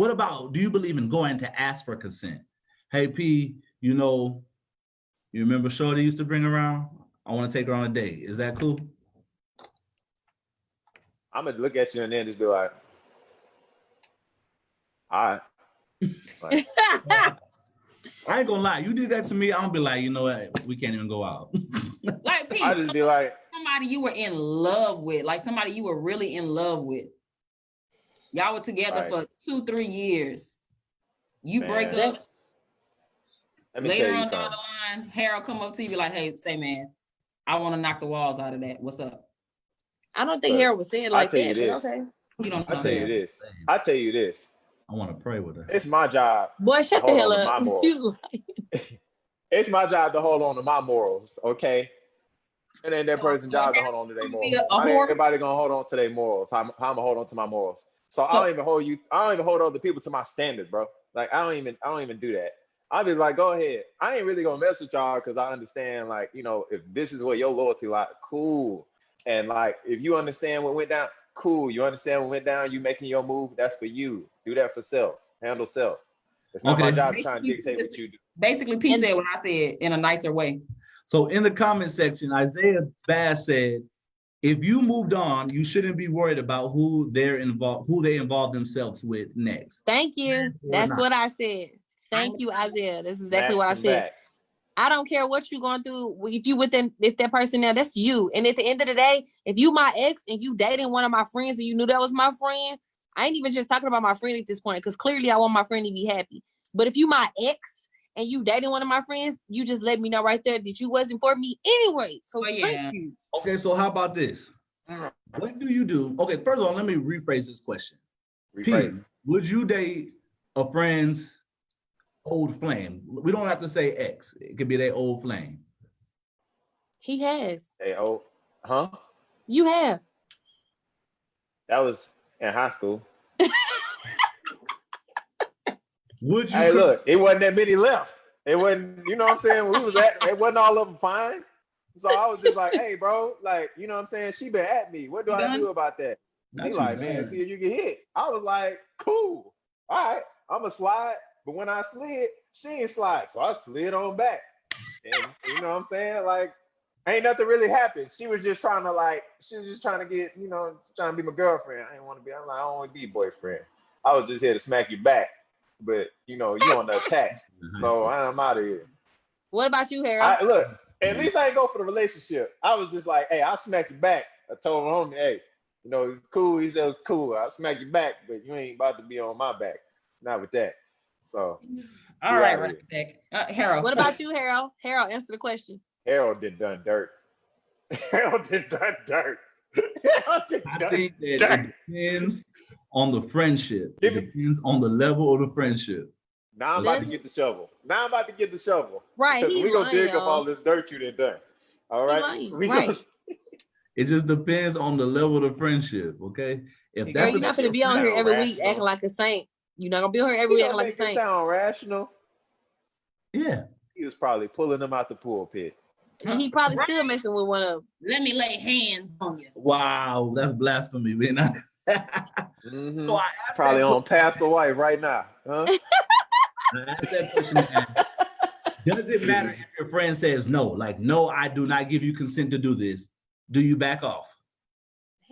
you believe in going to ask for consent? Hey P, you know, you remember Shorty used to bring around? I want to take her on a date. Is that cool? I'm gonna look at you and then just be like, all right. Like, I ain't gonna lie. You did that to me, I'm gonna be like, you know what? We can't even go out. Like, Pete, I just be like, somebody you were in love with, like somebody you were really in love with. Y'all were together for 2-3 years. You break up. Later on down the line, Harold come up to you, be like, hey, say, man, I want to knock the walls out of that. What's up? I don't think Harold was saying like that. Okay. You don't. I tell you this. I want to pray with her. It's my job. Boy, shut the hell up. It's my job to hold on to my morals, okay? It ain't that person's job to hold on to their morals. Not everybody gonna hold on to their morals. I'm gonna hold on to my morals. So I don't even hold other people to my standard, bro. Like I don't even do that. I'll be like, go ahead. I ain't really gonna mess with y'all because I understand, like, you know, if this is where your loyalty lies, cool. And like, if you understand what went down, cool. You understand what went down, you making your move, that's for you. Do that for self. Handle self. It's not my job to try and dictate what you do. Basically, Pete said what I said in a nicer way. So in the comment section, Isaiah Bass said, if you moved on, you shouldn't be worried about who they involve themselves with next. Thank you. That's what I said. Thank you, Isaiah. That's exactly what I said. I don't care what you're going through. If that person now, that's you. And at the end of the day, if you my ex and you dating one of my friends and you knew that was my friend, I ain't even just talking about my friend at this point, because clearly I want my friend to be happy. But if you my ex and you dating one of my friends, you just let me know right there that you wasn't for me anyway. So thank you. Okay, so how about this? What do you do? Okay, first of all, let me rephrase this question. Pete, would you date a friend's old flame? We don't have to say ex. It could be their old flame. He has. Hey, oh, huh? You have. That was in high school. Would you? Hey, look, it wasn't that many left. It wasn't, you know what I'm saying? It wasn't all of them fine. So I was just like, hey, bro, like, you know what I'm saying? She been at me. What do I do about that? He like, man, see if you can hit. I was like, cool. All right, I'm going to slide. But when I slid, she ain't slide. So I slid on back. And you know what I'm saying? Like, ain't nothing really happened. She was just trying to get, you know, trying to be my girlfriend. I don't want to be boyfriend. I was just here to smack you back. But, you know, you on the attack. So I'm out of here. What about you, Harold? Look, at least I ain't go for the relationship. I was just like, hey, I'll smack you back. I told my homie, hey, you know, it's cool. He said it's cool. I'll smack you back, but you ain't about to be on my back. Not with that. So. All right, back. Harold. What about you, Harold? Harold, answer the question. Harold done dirt. Harold done dirt. I think that it depends on the friendship. It depends on the level of the friendship. Now I'm about to get the shovel. Right. Because we gonna dig up all this dirt you done. All right. It just depends on the level of the friendship. Okay. If that's you're not gonna be on here every week acting like a saint. You're not gonna be on here every week acting like a saint. Sound rational. Yeah. He was probably pulling them out the pulpit. And he probably still messing with one of them. Let me lay hands on you. Wow, that's blasphemy, man. So I probably on Pastor White right now. Huh? I asked that question. Does it matter if your friend says no? Like, no, I do not give you consent to do this. Do you back off?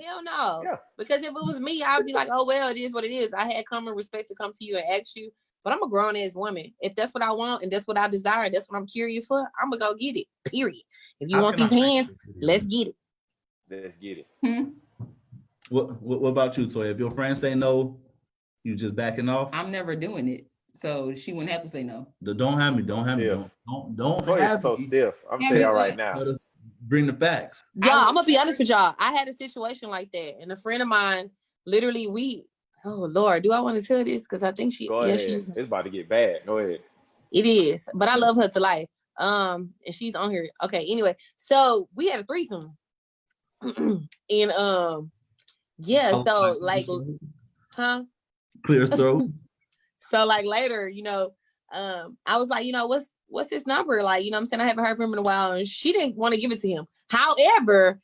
Hell no. Yeah. Because if it was me, I'd be like, oh, well, it is what it is. I had common respect to come to you and ask you. But I'm a grown-ass woman. If that's what I want and that's what I desire and that's what I'm curious for, I'm going to go get it, period. If you want these hands, let's get it. Let's get it. What about you, Toya? If your friends say no, you just backing off? I'm never doing it. So she wouldn't have to say no. Don't have me. Don't Toya's so stiff. I'm telling y'all right now. Bring the facts. Y'all, I'm going to be honest with y'all. I had a situation like that. And a friend of mine, literally, oh Lord, do I want to tell this? Because I think it's about to get bad. Go ahead. It is, but I love her to life. And she's on here. Okay, anyway, so we had a threesome. And yeah, so like, Clear as throat. So like later, you know, I was like, you know, what's his number? Like, you know what I'm saying? I haven't heard from him in a while, and she didn't want to give it to him. However,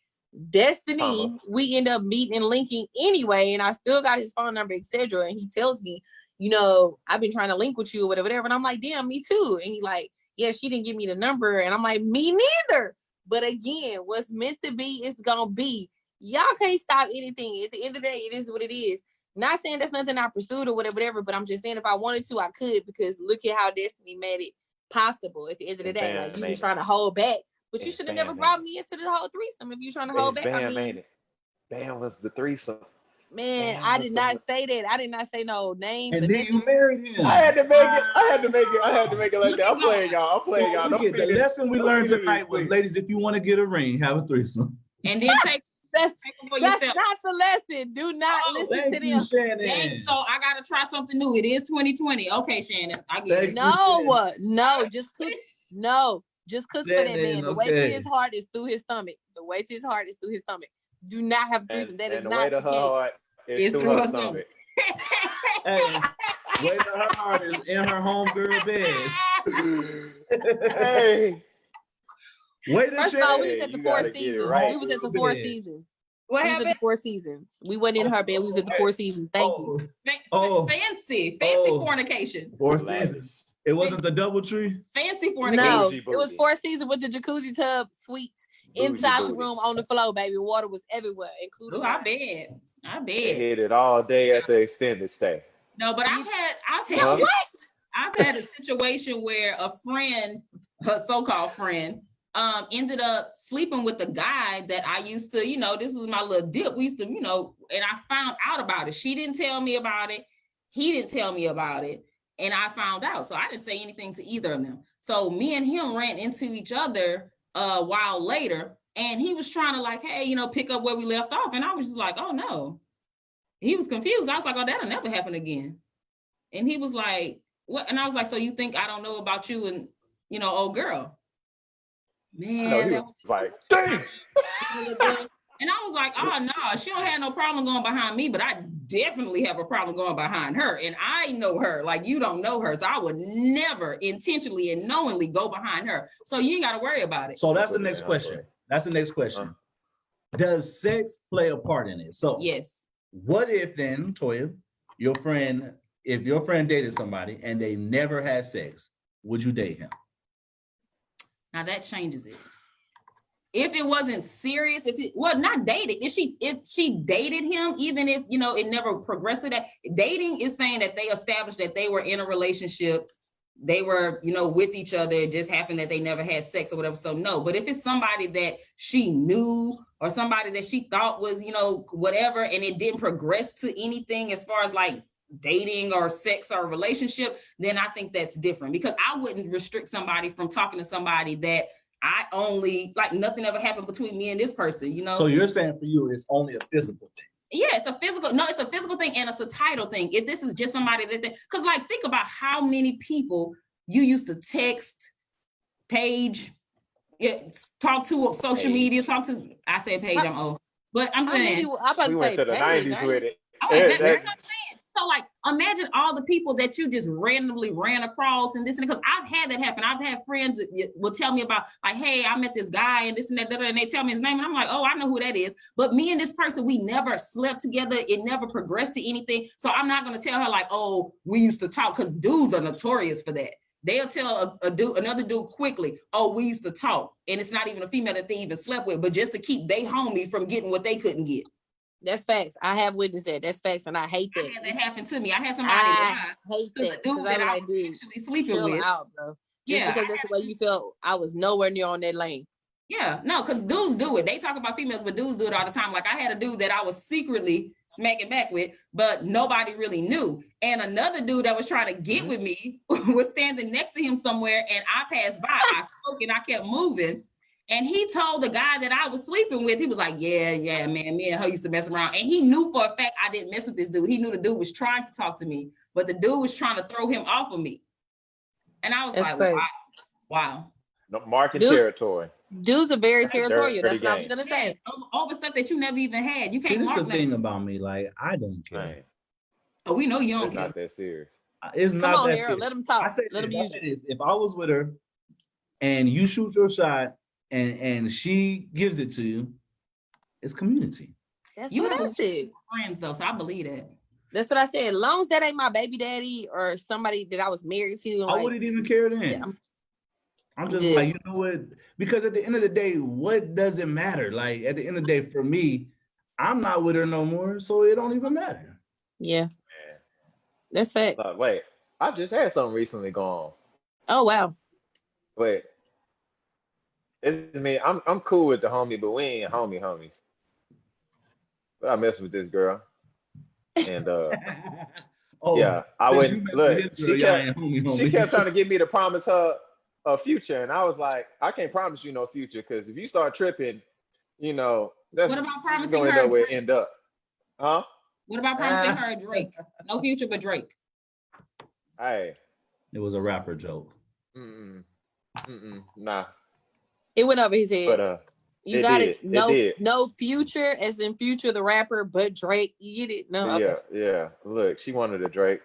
Destiny, we end up meeting and linking anyway, and I still got his phone number, etc. And he tells me, you know, I've been trying to link with you or whatever. And I'm like, damn, me too. And he like, yeah, she didn't give me the number. And I'm like, me neither. But again, what's meant to be is gonna be. Y'all can't stop anything. At the end of the day, it is what it is. Not saying that's nothing I pursued or whatever, but I'm just saying if I wanted to, I could, because look at how Destiny made it possible at the end of the day. Like, you was trying to hold back. But you should have never brought me into the whole threesome if you're trying to hold back. Bam was the threesome. Man, I did not say that. I did not say no name. And then you married him. I had to make it like that. I'm playing y'all. The lesson we learned tonight was, ladies, if you want to get a ring, have a threesome. And then take them for yourself. That's not the lesson. Do not listen to them. So I gotta try something new. It is 2020. Okay, Shannon. I get it. No, just cook. No. Just cook for that man. The way to his heart is through his stomach. Do not have threesome. That is not the case. It's through her stomach. Hey, way to her heart is in her homegirl bed. Hey. First of all, we was at the Four Seasons. Right. We was at the Four Seasons. What happened? We was at the Four Seasons. We went in her bed. We was at the Four Seasons. Thank you. Fancy fornication. Four Seasons. It wasn't the DoubleTree? Fancy fornication. No, it was Four Seasons with the jacuzzi tub suites inside the room on the floor, baby. Water was everywhere, including. I bet. They hit it all day at the extended stay. No, but I've had a situation where a friend, a so-called friend, ended up sleeping with a guy that I used to, you know, this was my little dip. We used to, you know, and I found out about it. She didn't tell me about it. He didn't tell me about it. And I found out. So I didn't say anything to either of them. So me and him ran into each other a while later. And he was trying to like, hey, you know, pick up where we left off. And I was just like, oh no. he was confused. I was like, oh, that'll never happen again. And he was like, what? And I was like, so you think I don't know about you and, old girl? Man, he was like, dang. And I was like, oh, no, she don't have no problem going behind me, but I definitely have a problem going behind her. And I know her like you don't know her. So I would never intentionally and knowingly go behind her. So you ain't got to worry about it. So that's the next question. That's the next question. Does sex play a part in it? So yes. What if then, Toya, if your friend dated somebody and they never had sex, would you date him? Now that changes it. If it wasn't serious, not dated, if she dated him, even if, it never progressed to that, dating is saying that they established that they were in a relationship, they were, with each other, it just happened that they never had sex or whatever. So no, but if it's somebody that she knew or somebody that she thought was, whatever, and it didn't progress to anything as far as like dating or sex or relationship, then I think that's different, because I wouldn't restrict somebody from talking to somebody that I only, like, nothing ever happened between me and this person, So you're saying for you, it's only a physical thing? Yeah, it's a physical thing, and it's a title thing. If this is just somebody because like, think about how many people you used to text, page, talk to on social media, I said page, I'm old. But I'm saying. We went to the 90s with it. That's what I'm saying. So like, imagine all the people that you just randomly ran across and this and that, because I've had that happen. I've had friends that will tell me about like, hey, I met this guy and this and that, and they tell me his name and I'm like, oh, I know who that is. But me and this person, we never slept together. It never progressed to anything. So I'm not going to tell her like, oh, we used to talk, because dudes are notorious for that. They'll tell another dude quickly, oh, we used to talk. And it's not even a female that they even slept with, but just to keep they homie from getting what they couldn't get. That's facts. I have witnessed that. That's facts, and I hate that. I had that happen to me. I had somebody hate that. The dude that I was actually sleeping with. Out, bro. Just because that's the way you felt. I was nowhere near on that lane. Yeah, no, because dudes do it. They talk about females, but dudes do it all the time. Like, I had a dude that I was secretly smacking back with, but nobody really knew. And another dude that was trying to get with me was standing next to him somewhere, and I passed by. I spoke and I kept moving. And he told the guy that I was sleeping with, he was like, yeah, man, me and her used to mess around. And he knew for a fact I didn't mess with this dude. He knew the dude was trying to talk to me, but the dude was trying to throw him off of me. And I was like, wow. No, marking territory. Dudes are very territorial. That's what I was going to say. Over stuff that you never even had. You can't mark that's the thing about me. Like, I don't care. Right. Oh, we know you don't care. It's not that serious. It's not Come on, that Harold, serious. let him talk. Let him use it. If I was with her and you shoot your shot, and she gives it to you, it's community. That's what I said. Friends though, so I believe that. That's what I said. As long as that ain't my baby daddy or somebody that I was married to, I wouldn't even care then. Yeah. I'm just like, you know what? Because at the end of the day, what does it matter? Like, at the end of the day, for me, I'm not with her no more, so it don't even matter. Yeah. That's facts. Wait, I just had something recently go on. Oh wow. Wait. It's me. I'm cool with the homie, but we ain't homies. But I mess with this girl, and I wouldn't look. She kept trying to get me to promise her a future, and I was like, I can't promise you no future, because if you start tripping, that's what about promising gonna her where it end up, huh? What about promising her a Drake? No future, but Drake. Hey, it was a rapper joke. Nah. It went over his head. But you got it. No future, as in Future the rapper, but Drake. You get it? No. Okay. Yeah. Look, she wanted a Drake,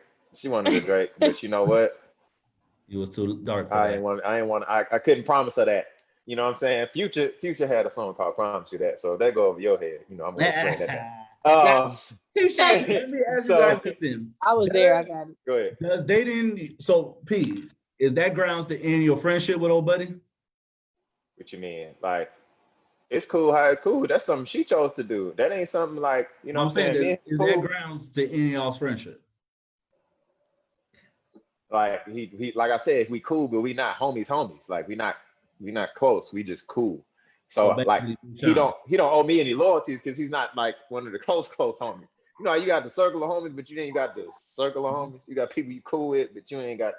but you know what? It was too dark for that. I couldn't promise her that. You know what I'm saying? Future had a song called "Promise You That," so that go over your head. I'm gonna explain that. Touche. Let me ask you guys something. I was there. I got it. Go ahead. Does dating? So, P, is that grounds to end your friendship with old buddy? What you mean? Like, it's cool how it's cool. That's something she chose to do. That ain't something like, what I'm saying? Is that grounds to end y'all's friendship? Like, he like I said, we cool, but we not homies. Like, we not close. We just cool. So like, he don't owe me any loyalties, because he's not like one of the close homies. You got the circle of homies, but you ain't got the circle of homies. You got people you cool with, but you ain't got.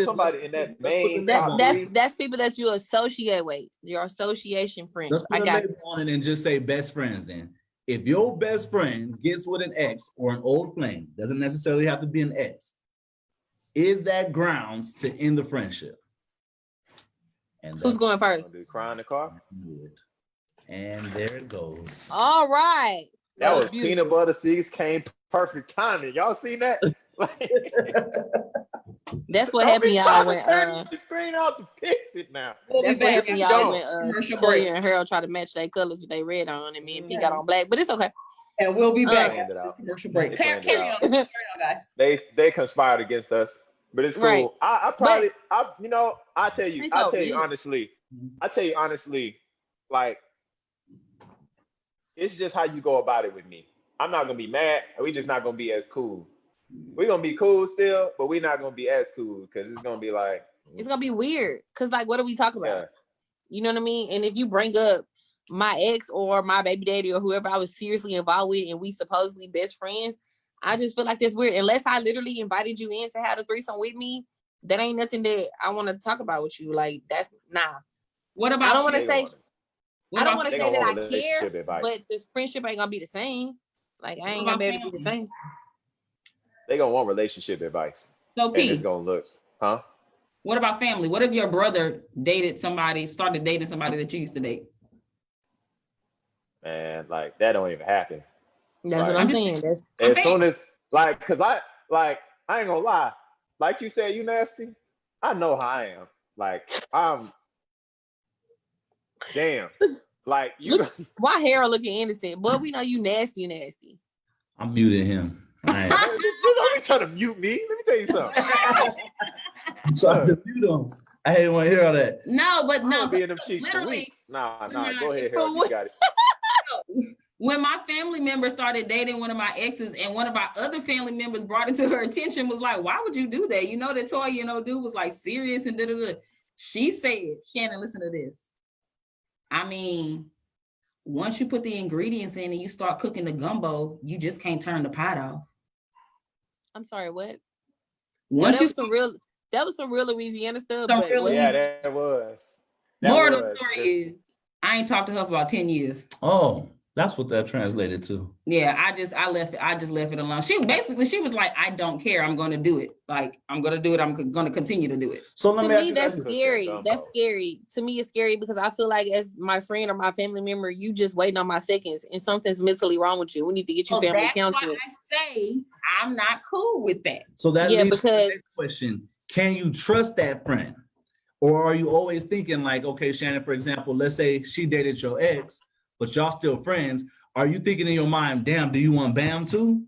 Somebody in that main. That's people that you associate with. Your association friends. Let's put a label on it and just say best friends. Then, if your best friend gets with an ex or an old flame, doesn't necessarily have to be an ex, is that grounds to end the friendship? And who's going first? Cry in the car. And there it goes. All right. That was peanut butter seeds came perfect timing. Y'all seen that? That's what happened, y'all. When the screen out to fix it now. That's what happened, y'all. When Toya and Harold try to match their colors with their red on, and me and P got on black. But it's okay. And we'll be back after this commercial break. Carry on, guys. They conspired against us, but it's cool. Right. I tell you honestly, like, it's just how you go about it with me. I'm not gonna be mad. We just not gonna be as cool. We're gonna be cool still, but we're not gonna be as cool because it's gonna be like, it's gonna be weird. Cause like, what do we talk about? Yeah. You know what I mean? And if you bring up my ex or my baby daddy or whoever I was seriously involved with, and we supposedly best friends, I just feel like that's weird. Unless I literally invited you in to have a threesome with me, that ain't nothing that I want to talk about with you. Like, that's nah. What about? I don't want to say. I don't want to say that I care, advice. But this friendship ain't gonna be the same. Like, I ain't gonna be able to be the same. They gonna want relationship advice. So P, it's gonna look, huh? What about family? What if your brother started dating somebody that you used to date? Man, like, that don't even happen. That's what I'm saying. As soon as, like, cause I ain't gonna lie. Like you said, you nasty. I know how I am. Like, I'm damn. Like, you. Why Harold looking innocent? But we know you nasty. I'm muting him. Right. Don't be trying to mute me. Let me tell you something. I'm trying to mute him. I didn't want to hear all that. No, but no. Be in them cheeks for weeks. Nah. Go ahead, Harold. You got it. When my family member started dating one of my exes, and one of our other family members brought it to her attention, was like, "Why would you do that? You know that Toya, dude was like serious and da." She said, "Shannon, listen to this. I mean, once you put the ingredients in and you start cooking the gumbo, you just can't turn the pot off." I'm sorry, what? Once that was some real Louisiana stuff. Yeah, that was. More of the story is, I ain't talked to her for about 10 years. Oh, that's what that translated to. Yeah, I just left it alone. She was like, "I don't care. I'm going to do it. Like, I'm going to do it. I'm going to continue to do it." So let me ask you, that's scary. That's scary. To me, it's scary because I feel like, as my friend or my family member, you just waiting on my seconds, and something's mentally wrong with you. We need to get you family counseling. Why I say I'm not cool with that. So that leads to the next question. Can you trust that friend? Or are you always thinking like, okay, Shannon, for example, let's say she dated your ex, but y'all still friends. Are you thinking in your mind, damn, do you want Bam too?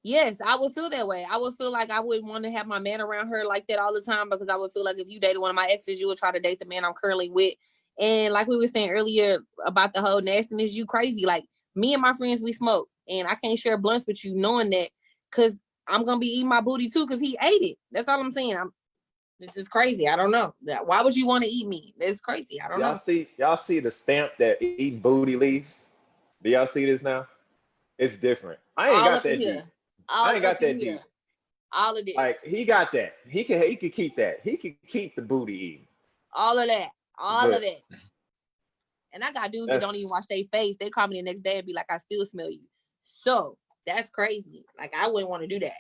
Yes, I would feel that way. I would feel like I wouldn't want to have my man around her like that all the time, because I would feel like if you dated one of my exes, you would try to date the man I'm currently with. And like we were saying earlier about the whole nastiness, you crazy. Like, me and my friends, we smoke, and I can't share blunts with you knowing that, because I'm going to be eating my booty too because he ate it. That's all I'm saying. This is crazy. I don't know. Why would you want to eat me? It's crazy. I don't know. Y'all see the stamp that eating booty leaves? Do y'all see this now? It's different. I ain't got that deep. I ain't got that deep. All of this. Like, he got that. He could keep that. He could keep the booty eating. All of that. All of that. And I got dudes that don't even wash their face. They call me the next day and be like, "I still smell you." So that's crazy. Like, I wouldn't want to do that.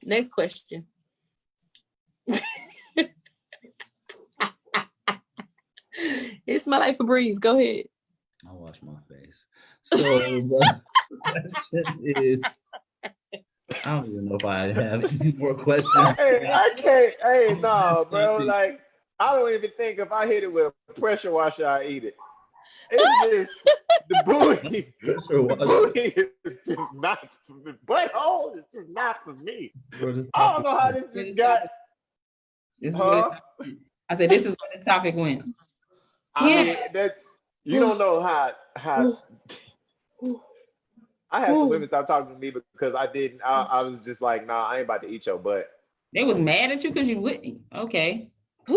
Next question. It smell like Febreze. Go ahead. I'll wash my face. So the question is, I don't even know if I have any more questions. I can't. Hey, no, bro. Like, I don't even think if I hit it with a pressure washer, I eat it. It's just the booty. The booty is just not. The butthole is just not for me. I don't know how this just got. I said, this is where this topic went. I mean, that you don't know how. I had some women stop talking to me because I didn't. I was just like, nah, I ain't about to eat your butt. They was mad at you because you wouldn't. Okay.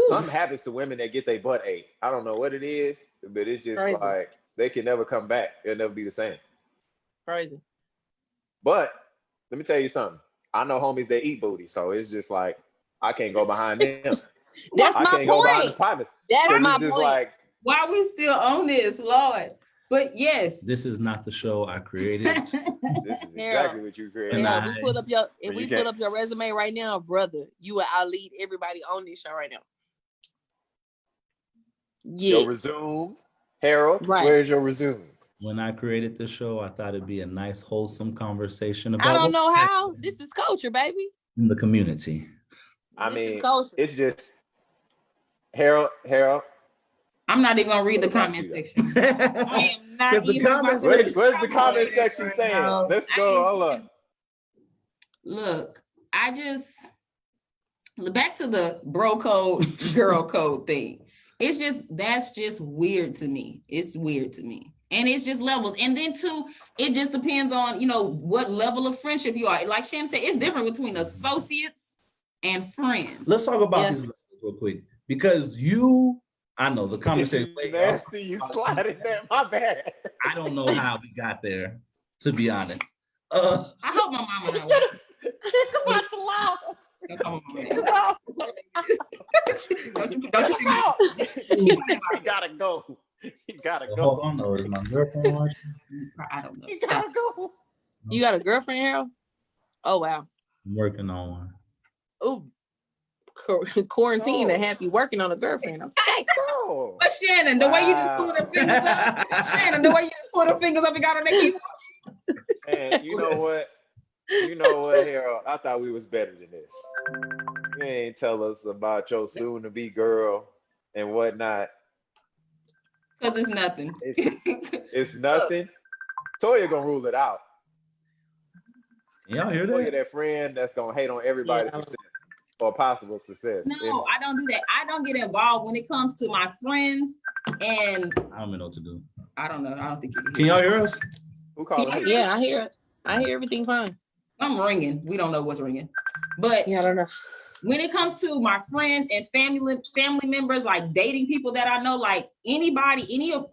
Something happens to women that get their butt ate. I don't know what it is, but it's just crazy. Like, they can never come back. It'll never be the same. Crazy. But let me tell you something. I know homies that eat booty, so it's just like, I can't go behind them. That's my point. Go behind the privacy. That's my point. Like, why we still on this, Lord? But yes, this is not the show I created. This is exactly what you created. Yeah, we put up your resume right now, brother. You will outlead everybody on this show right now. Yeah. Your resume, Harold. Right. Where's your resume? When I created the show, I thought it'd be a nice, wholesome conversation about. I don't know how. This is culture, baby. In the community. I mean, it's just Harold. I'm not even gonna read the comment section. I am not even. Where's the comment section saying? Let's go. Hold up. Look, back to the bro code, girl code thing. That's just weird to me. It's weird to me. And it's just levels. And then too, it just depends on, what level of friendship you are. Like Shannon said, it's different between associates and friends. Let's talk about these levels real quick. Because I know the conversation. Nasty, you sliding there. My bad. I don't know how we got there, to be honest. I hope my mama knows. Come on, loud. You gotta go. You gotta go. Hold on, though. Is my girlfriend watching? I don't know. You gotta go. You got a girlfriend, Harold? Oh wow. I'm working on one. Oh, quarantine and have you working on a girlfriend. Okay. But Shannon, the way you just pulled her fingers up. Shannon, the way you just pulled her fingers up and got her naked. And you know what, Harold? I thought we was better than this. You ain't tell us about your soon-to-be girl and whatnot. Because it's nothing. It's nothing. Toya gonna rule it out. Y'all hear that? Toya, that friend that's gonna hate on everybody's success or possible success. No, I don't do that. I don't get involved when it comes to my friends, and I don't even know what to do. I don't know. I don't think you can y'all hear us? Who called it? Yeah, I hear it. I hear everything fine. I'm ringing. We don't know what's ringing. But I don't know. When it comes to my friends and family members, like dating people that I know, like any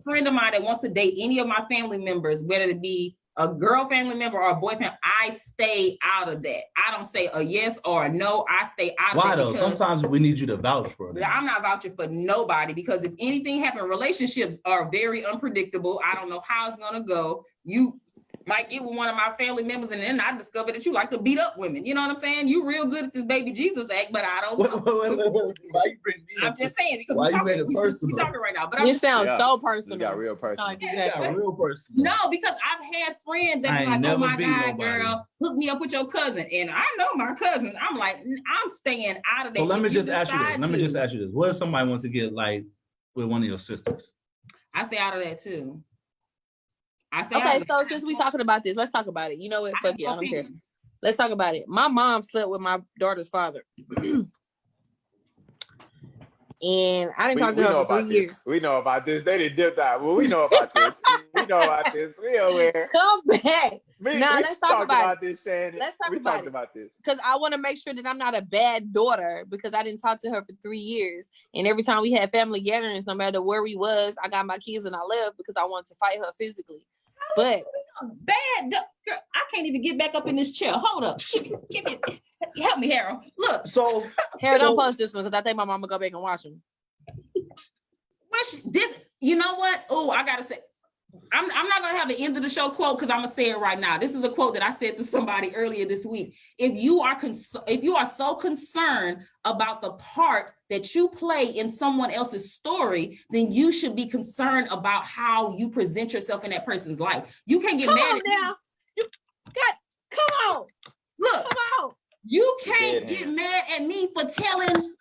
friend of mine that wants to date any of my family members, whether it be a girl family member or a boy family, I stay out of that. I don't say a yes or a no. I stay out of that. Why though? Sometimes we need you to vouch for them. I'm not vouching for nobody, because if anything happens, relationships are very unpredictable. I don't know how it's gonna go. You might get with one of my family members, and then I discover that you like to beat up women. You know what I'm saying? You real good at this baby Jesus act, but I don't know. Why you bring me I'm just saying, because why you made it personal? We talking right now. But it sounds so personal. You got real personal. Real personal. No, because I've had friends that be like, oh my God, girl, hook me up with your cousin. And I know my cousins. I'm like, I'm staying out of that. So let me just ask you this. What if somebody wants to get like with one of your sisters? I stay out of that too. Okay, so since we talking about this, let's talk about it. You know what? Fuck it, I don't care. Let's talk about it. My mom slept with my daughter's father. And I didn't talk to her for 3 years. We know about this. They didn't dip that. Well, we know about this. We know about this. We aware. Come back. Let's talk about this, Shannon. Let's talk about this. Because I want to make sure that I'm not a bad daughter, because I didn't talk to her for 3 years. And every time we had family gatherings, no matter where we was, I got my kids and I left because I wanted to fight her physically. But bad girl, I can't even get back up in this chair. Hold up. Give me, help me, Harold. Look. So Harold, don't post this one because I think my mama go back and watch him. You know what? Oh, I gotta say, I'm not gonna have the end of the show quote, because I'm gonna say it right now. This is a quote that I said to somebody earlier this week. If you are so concerned about the part that you play in someone else's story, then you should be concerned about how you present yourself in that person's life. You can't get mad at now. Come on. Look, come on. You can't get mad at me for telling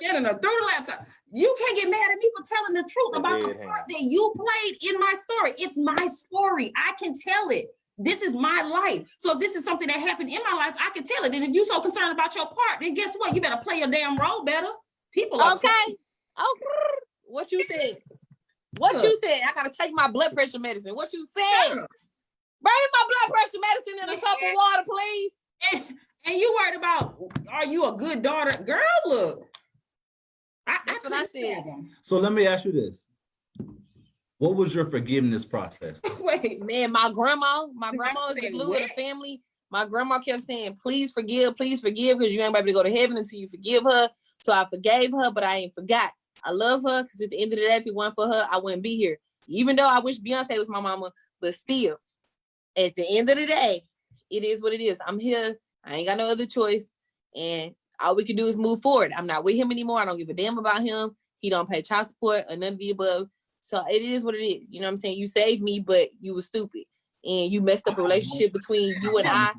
Shannon, through the laptop. You can't get mad at me for telling the truth about the part that you played in my story. It's my story. I can tell it. This is my life. So if this is something that happened in my life, I can tell it. And if you're so concerned about your part, then guess what? You better play your damn role better. People are okay. What you said? You said? I gotta take my blood pressure medicine. What you said? Bring my blood pressure medicine in a cup of water, please. And you worried about, are you a good daughter? Girl, look. That's what I said. So let me ask you this. What was your forgiveness process? Wait, man, my grandma is the glue of the family. My grandma kept saying, please forgive, because you ain't able to go to heaven until you forgive her. So I forgave her, but I ain't forgot. I love her, because at the end of the day, if it weren't for her, I wouldn't be here. Even though I wish Beyonce was my mama, but still, at the end of the day, it is what it is. I'm here. I ain't got no other choice. And all we can do is move forward. I'm not with him anymore. I don't give a damn about him. He don't pay child support or none of the above. So it is what it is. You know what I'm saying? You saved me, but you were stupid. And you messed up a relationship between you and I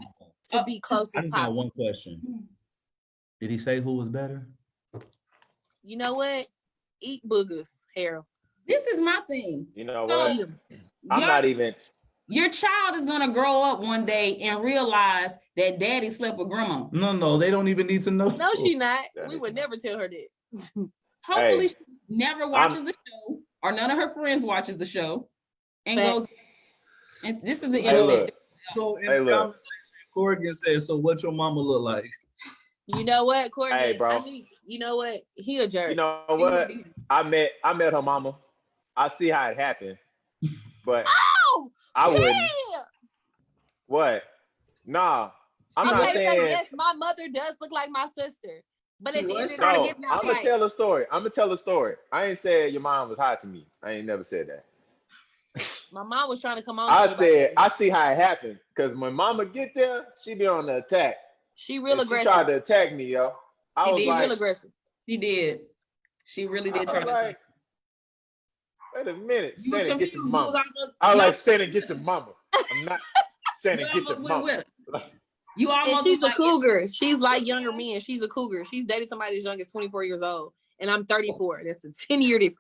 to be close as I just got possible. one question. Did he say who was better? You know what? Eat boogers, Harold. This is my thing. You know what? So, I'm not even. Your child is gonna grow up one day and realize that daddy slept with grandma. No, they don't even need to know. No, she not. We would never tell her that. Hopefully, she never watches the show, or none of her friends watches the show, and goes. And this is the internet. So in the conversation, Corrigan said, "So what your mama look like?" You know what, Corrigan? Hey, bro. You know what? He a jerk. You know what? I met her mama. I see how it happened, but I wouldn't. What? Nah, I'm not saying. So yes, my mother does look like my sister, but at the end of the day, I'm gonna tell a story. I ain't said your mom was hot to me. I ain't never said that. My mom was trying to come on. I said I see how it happened because when mama get there, she be on the attack. She real aggressive. She tried to attack me, yo. I was like, real aggressive. She did. She really did try to attack. Wait a minute. Shannon, get your mama. I was like, Shannon, get your mama. I'm not Shannon, get your mama. You almost. And she's a cougar. She's like younger men. She's a cougar. She's dating somebody as young as 24 years old, and I'm 34. That's a 10-year difference.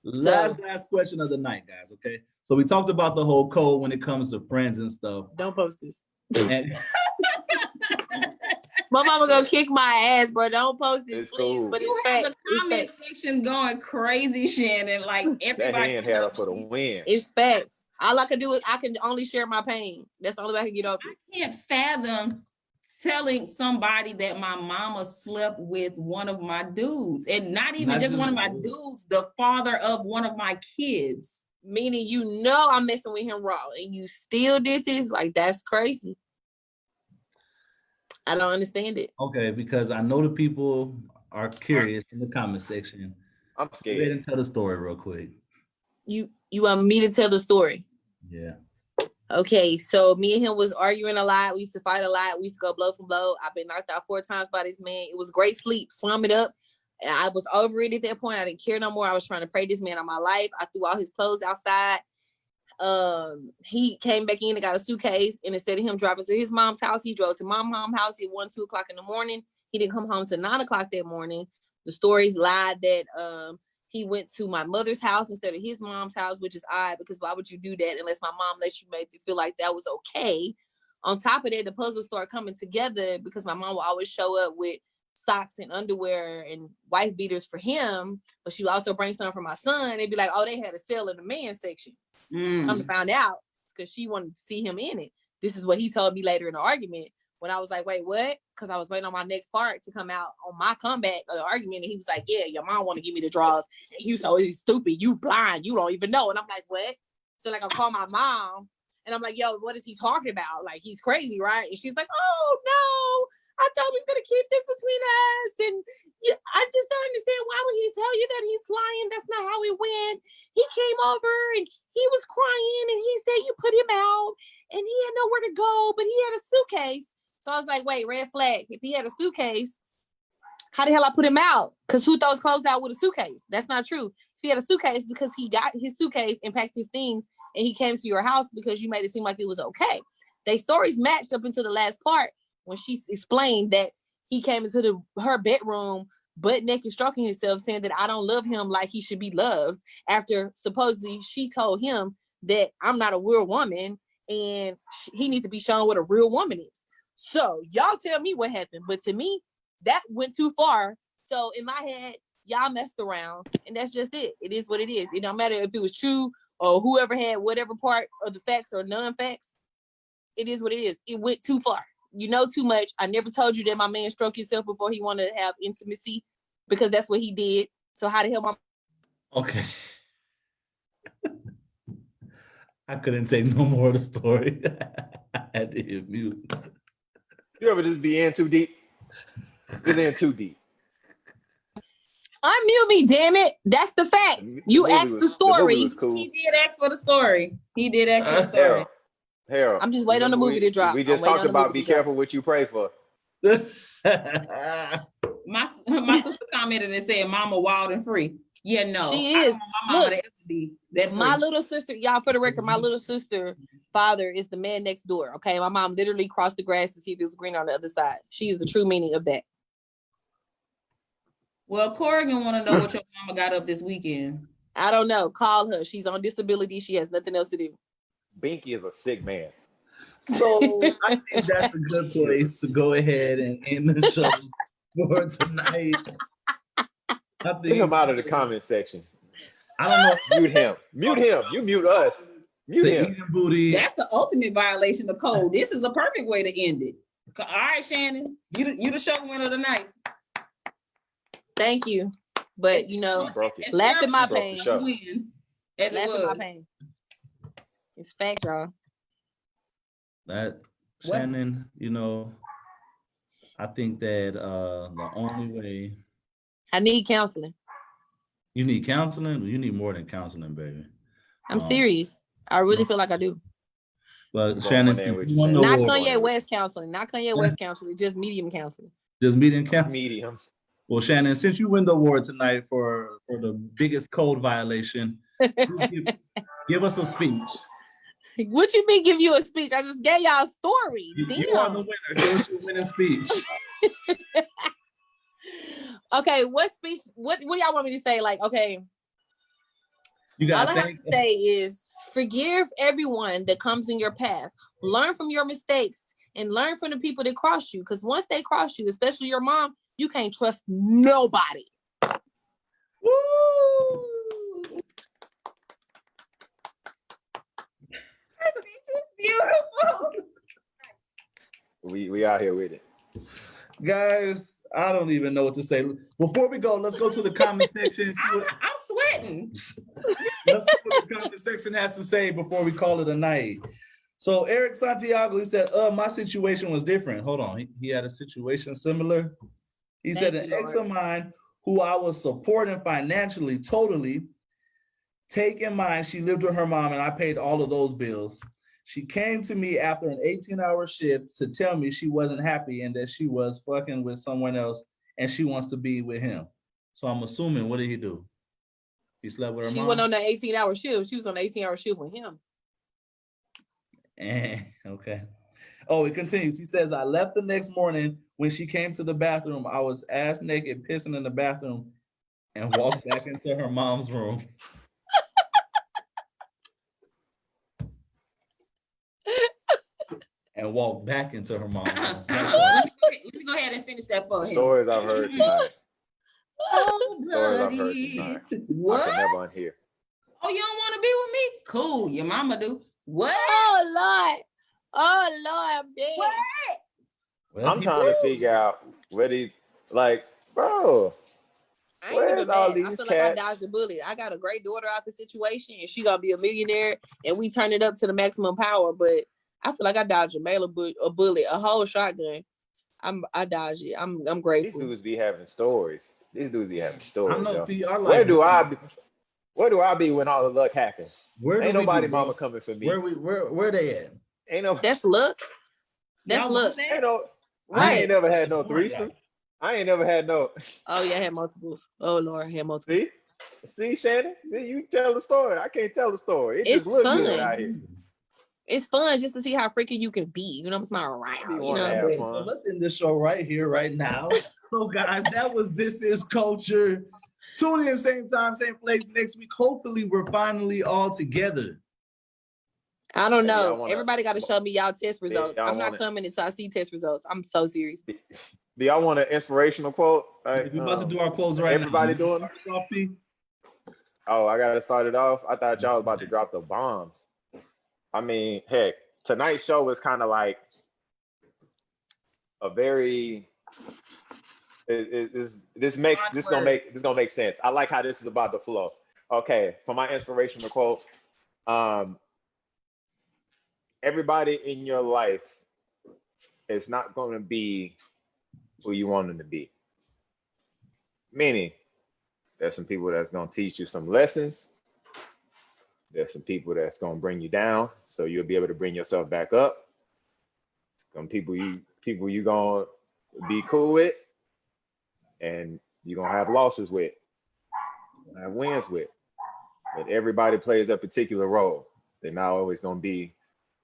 Last question of the night, guys. Okay, so we talked about the whole code when it comes to friends and stuff. Don't post this. My mama gonna kick my ass, bro. Don't post this, please. Cool. But it's fact. The comment section's going crazy, Shannon. Like everybody. That hand had up for the win. It's facts. All I can do is I can only share my pain. That's the only way I can get over it. I can't fathom telling somebody that my mama slept with one of my dudes, and not even just one of my dudes, the father of one of my kids. Meaning, you know, I'm messing with him raw, and you still did this. Like, that's crazy. I don't understand it. Okay, because I know the people are curious in the comment section. I'm scared. Go ahead and tell the story real quick. You want me to tell the story? Yeah. Okay, so me and him was arguing a lot. We used to fight a lot. We used to go blow for blow. I've been knocked out 4 times by this man. It was great sleep. Slum it up. And I was over it at that point. I didn't care no more. I was trying to pray this man on my life. I threw all his clothes outside. He came back in and got a suitcase, and instead of him driving to his mom's house, he drove to my mom's house at 1, 2 o'clock in the morning. He didn't come home till 9 o'clock that morning. The stories lied that he went to my mother's house instead of his mom's house, which is odd because why would you do that unless my mom lets you make you feel like that was okay? On top of that, the puzzles started coming together because my mom would always show up with socks and underwear and wife beaters for him, but she would also bring some for my son. They'd be like, oh, they had a sale in the men's section. Come to find out because she wanted to see him in it. This is what he told me later in the argument when I was like, wait, what? Because I was waiting on my next part to come out on my comeback of the argument. And he was like, yeah, your mom want to give me the draws. And you so stupid. You blind. You don't even know. And I'm like, what? So like I call my mom and I'm like, yo, what is he talking about? Like, he's crazy, right? And she's like, oh, no. I thought we was going to keep this between us. And I just don't understand. Why would he tell you that he's lying? That's not how it went. He came over and he was crying and he said you put him out and he had nowhere to go, but he had a suitcase. So I was like, wait, red flag. If he had a suitcase, how the hell I put him out? Because who throws clothes out with a suitcase? That's not true. If he had a suitcase, because he got his suitcase and packed his things and he came to your house because you made it seem like it was okay. They stories matched up until the last part when she explained that he came into her bedroom butt naked stroking himself, saying that I don't love him like he should be loved, after supposedly she told him that I'm not a real woman and he needs to be shown what a real woman is. So y'all tell me what happened, but to me, that went too far. So in my head, y'all messed around, and that's just it. It is what it is. It don't matter if it was true or whoever had whatever part of the facts or non-facts. It is what it is. It went too far. You know too much. I never told you that my man stroked himself before he wanted to have intimacy, because that's what he did. So how the hell my... Okay. I couldn't say no more of the story. I had to hit mute. You ever just be in too deep? It's in too deep. Unmute me, damn it. That's the facts. You asked the story. The movie was cool. He did ask for the story. Harold. I'm just waiting on the movie to drop. We just talked about be careful what you pray for. My sister commented and said, "Mama wild and free." Yeah, no, she is. Look, my little sister, y'all, for the record, my little sister father is the man next door. Okay, my mom literally crossed the grass to see if it was green on the other side. She is the true meaning of that. Well, Corrigan want to know what your mama got up this weekend. I don't know. Call her. She's on disability. She has nothing else to do. Binky is a sick man. So I think that's a good place to go ahead and end the show for tonight. Get him out of the comment section. I don't know. Mute him. Mute him. You mute us. Mute him. Booty. That's the ultimate violation of code. This is a perfect way to end it. All right, Shannon, you the show winner tonight. Thank you, but laugh at my pain. Win. Laugh at my pain. It's fact, y'all. That Shannon, I think that the only way I need counseling. You need counseling? You need more than counseling, baby. I'm serious. I really feel like I do. But Shannon, not Kanye West counseling, not Kanye West counseling, just medium counseling. Just medium counseling? Medium. Well, Shannon, since you win the award tonight for the biggest code violation, give us a speech. What you mean give you a speech? I just gave y'all a story. You are the winner. Give us your winning speech. Okay, what speech? What do y'all want me to say? Like, okay. All I have to say is forgive everyone that comes in your path. Learn from your mistakes and learn from the people that cross you. Because once they cross you, especially your mom, you can't trust nobody. Woo! That's beautiful. We out here with it. Guys, I don't even know what to say. Before we go, let's go to the comment section. I'm sweating. Let's see what the comment section has to say before we call it a night. So Eric Santiago, he said, my situation was different. Hold on. He had a situation similar. He said an ex of mine who I was supporting financially, totally, take in mind she lived with her mom and I paid all of those bills. She came to me after an 18-hour shift to tell me she wasn't happy and that she was fucking with someone else and she wants to be with him. So I'm assuming, what did he do? He slept with her mom? She went on the 18-hour shift. She was on the 18-hour shift with him. Okay. Oh, it continues. He says, I left the next morning. When she came to the bathroom, I was ass naked, pissing in the bathroom and walked back into her mom's room. And walked back into her mom's room. Let me go ahead and finish that for him. Stories I've heard tonight. Oh, Stories I've heard tonight. What? I can never unhear. Oh, you don't want to be with me? Cool. Your mama do. What? Oh, Lord, I'm dead. What? Well, I'm trying to figure out where these, like, bro. I ain't even mad. I feel like I dodged a bullet. I got a great daughter out the situation, and she gonna be a millionaire, and we turn it up to the maximum power. But I feel like I dodged a bullet, a whole shotgun. I dodged it. I'm grateful. These dudes be having stories. I know, where do I be when all the luck happens? Ain't nobody mama coming for me. Where they at? Ain't no. That's luck. That's luck. I ain't never had no threesome. I ain't never had no. Oh yeah, I had multiples. Oh Lord, I had multiples. See, Shannon. See, you tell the story. I can't tell the story. It's just looks fun. good out here. It's fun just to see how freaking you can be. You know, I'm smiling around. So let's end this show right here, right now. So guys, that was This Is Culture. Tune in same time, same place next week. Hopefully, we're finally all together. I don't know. Everybody got to show me y'all test results. I'm not coming until I see test results. I'm so serious. Do y'all want an inspirational quote? We must do our quotes right everybody now. Everybody doing it? Oh, I got to start it off. I thought y'all was about to drop the bombs. I mean, heck, tonight's show was kind of like a very. This gonna make sense. I like how this is about to flow. Okay, for my inspirational quote, everybody in your life is not going to be who you want them to be. Meaning, There's some people that's gonna teach you some lessons. There's some people that's gonna bring you down, so you'll be able to bring yourself back up. Some people you gonna be cool with, and you're gonna have losses with, have wins with. But everybody plays a particular role. They're not always gonna be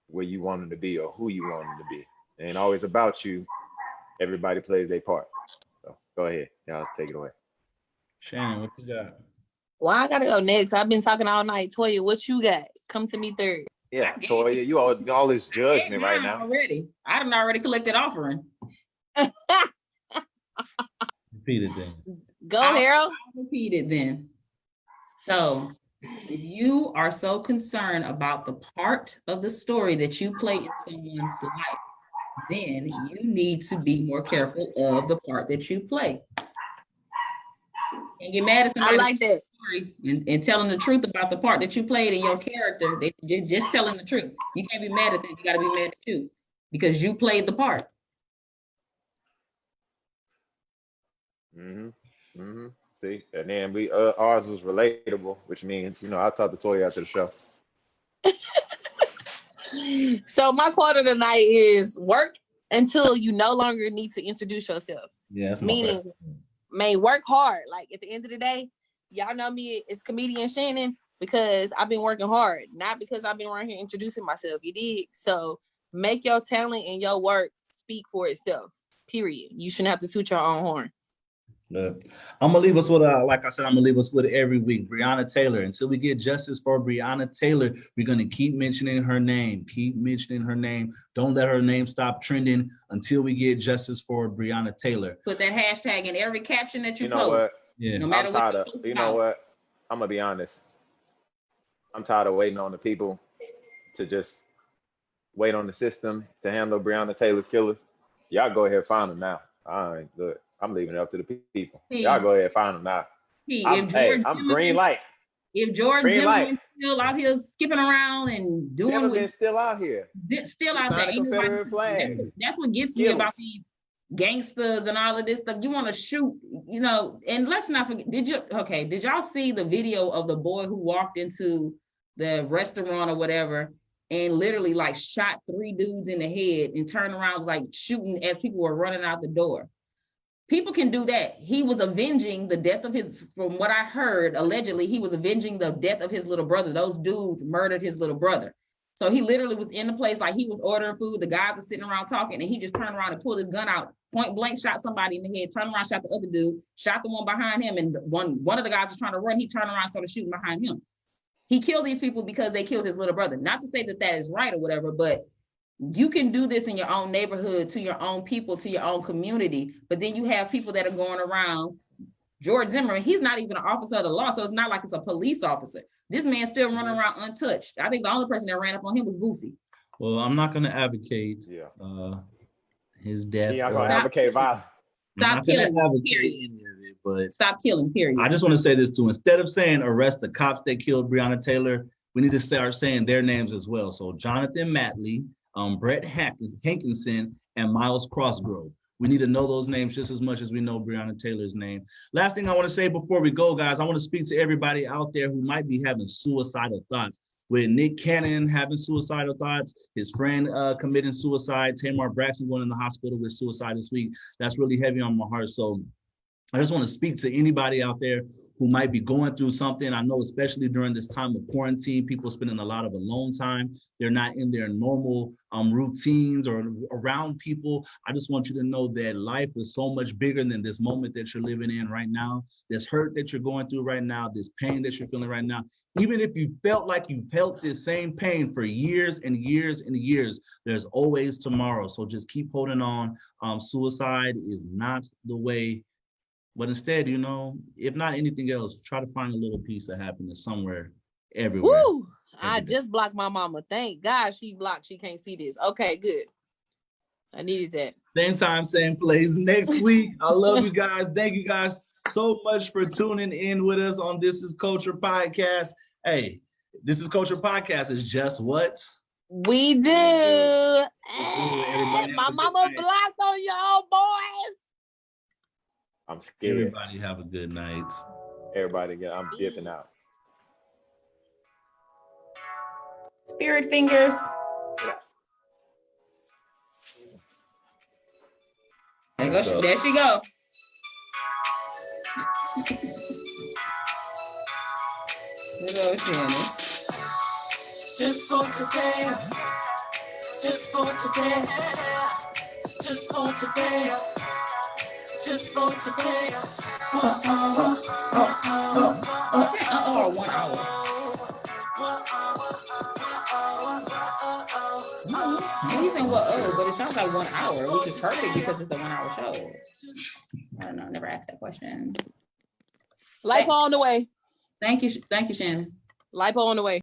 where you want them to be or who you want them to be. It ain't always about you. Everybody plays their part. So go ahead, y'all take it away. Shannon, what you got? Well, I gotta go next. I've been talking all night. Toya, what you got? Come to me third. Yeah, Toya, you all this judgment right now. Already. I done already collected offering. Repeat it then. Go, Harold. I'll repeat it then. So if you are so concerned about the part of the story that you play in someone's life, then you need to be more careful of the part that you play. And get mad at somebody. I like that. And telling the truth about the part that you played in your character. They're just telling the truth. You can't be mad at them. You got to be mad at you because you played the part. See, and then ours was relatable, which means I talked to Toya after the show. So my quote of the night is work until you no longer need to introduce yourself. Yeah, that's meaning, work hard. Like at the end of the day, y'all know me as comedian Shannon because I've been working hard, not because I've been around here introducing myself. You did. So make your talent and your work speak for itself. Period. You shouldn't have to toot your own horn. I'm gonna leave us with like I said, I'm gonna leave us with it every week. Breonna Taylor. Until we get justice for Breonna Taylor, we're gonna keep mentioning her name. Keep mentioning her name. Don't let her name stop trending until we get justice for Breonna Taylor. Put that hashtag in every caption that you know post. What? Yeah. No matter I'm tired what of. You know what? I'm gonna be honest. I'm tired of waiting on the people to just wait on the system to handle Breonna Taylor killers. Y'all go ahead and find them now. I ain't good. I'm leaving it up to the people. Y'all go ahead and find them now. I'm green light. If George Zimmerman's still out here skipping around and doing what still out here. Still out there. Confederate flags. That's what gets me about these gangsters and all of this stuff. You want to shoot, and let's not forget, did y'all see the video of the boy who walked into the restaurant or whatever and literally like shot 3 dudes in the head and turned around like shooting as people were running out the door? People can do that. He was avenging the death of from what I heard, allegedly, he was avenging the death of his little brother. Those dudes murdered his little brother. So he literally was in the place, like he was ordering food. The guys were sitting around talking and he just turned around and pulled his gun out, point blank, shot somebody in the head, turned around, shot the other dude, shot the one behind him. And one of the guys was trying to run. He turned around, started shooting behind him. He killed these people because they killed his little brother. Not to say that that is right or whatever, but you can do this in your own neighborhood, to your own people, to your own community. But then you have people that are going around. George Zimmerman, he's not even an officer of the law, so it's not like it's a police officer. This man's still running around untouched. I think the only person that ran up on him was Boosie. Well, I'm not going to advocate his death. Yeah, I'm going to advocate violence. Stop killing, period. But stop killing, period. I just want to say this too. Instead of saying arrest the cops that killed Breonna Taylor, we need to start saying their names as well. So Jonathan Matley, Brett Hankinson, and Miles Crossgrove. We need to know those names just as much as we know Breonna Taylor's name. Last thing I want to say before we go, guys, I want to speak to everybody out there who might be having suicidal thoughts. With Nick Cannon having suicidal thoughts, his friend committing suicide, Tamar Braxton going in the hospital with suicide this week. That's really heavy on my heart. So I just want to speak to anybody out there who might be going through something. I know, especially during this time of quarantine, people are spending a lot of alone time. They're not in their normal routines or around people. I just want you to know that life is so much bigger than this moment that you're living in right now, this hurt that you're going through right now, this pain that you're feeling right now. Even if you felt like you felt this same pain for years and years and years, there's always tomorrow. So just keep holding on. Suicide is not the way. But instead, if not anything else, try to find a little piece of happiness somewhere, everywhere. Woo! I just blocked my mama. Thank God she blocked. She can't see this. Okay, good. I needed that. Same time, same place next week. I love you guys. Thank you guys so much for tuning in with us on This Is Culture Podcast. Hey, This Is Culture Podcast is just what we do. Hey, my mama blocked on y'all boys. I'm scared. Everybody have a good night. everybody again. I'm dipping out. Spirit fingers. There she go. There goes Shannon. Just for today. Just for today. Just for today. Just for today. Or 1 hour. He's saying but it sounds like 1 hour, which is perfect because it's a 1 hour show. I don't know, never asked that question. Lipo on the way. Thank you, Shannon. Lipo on the way.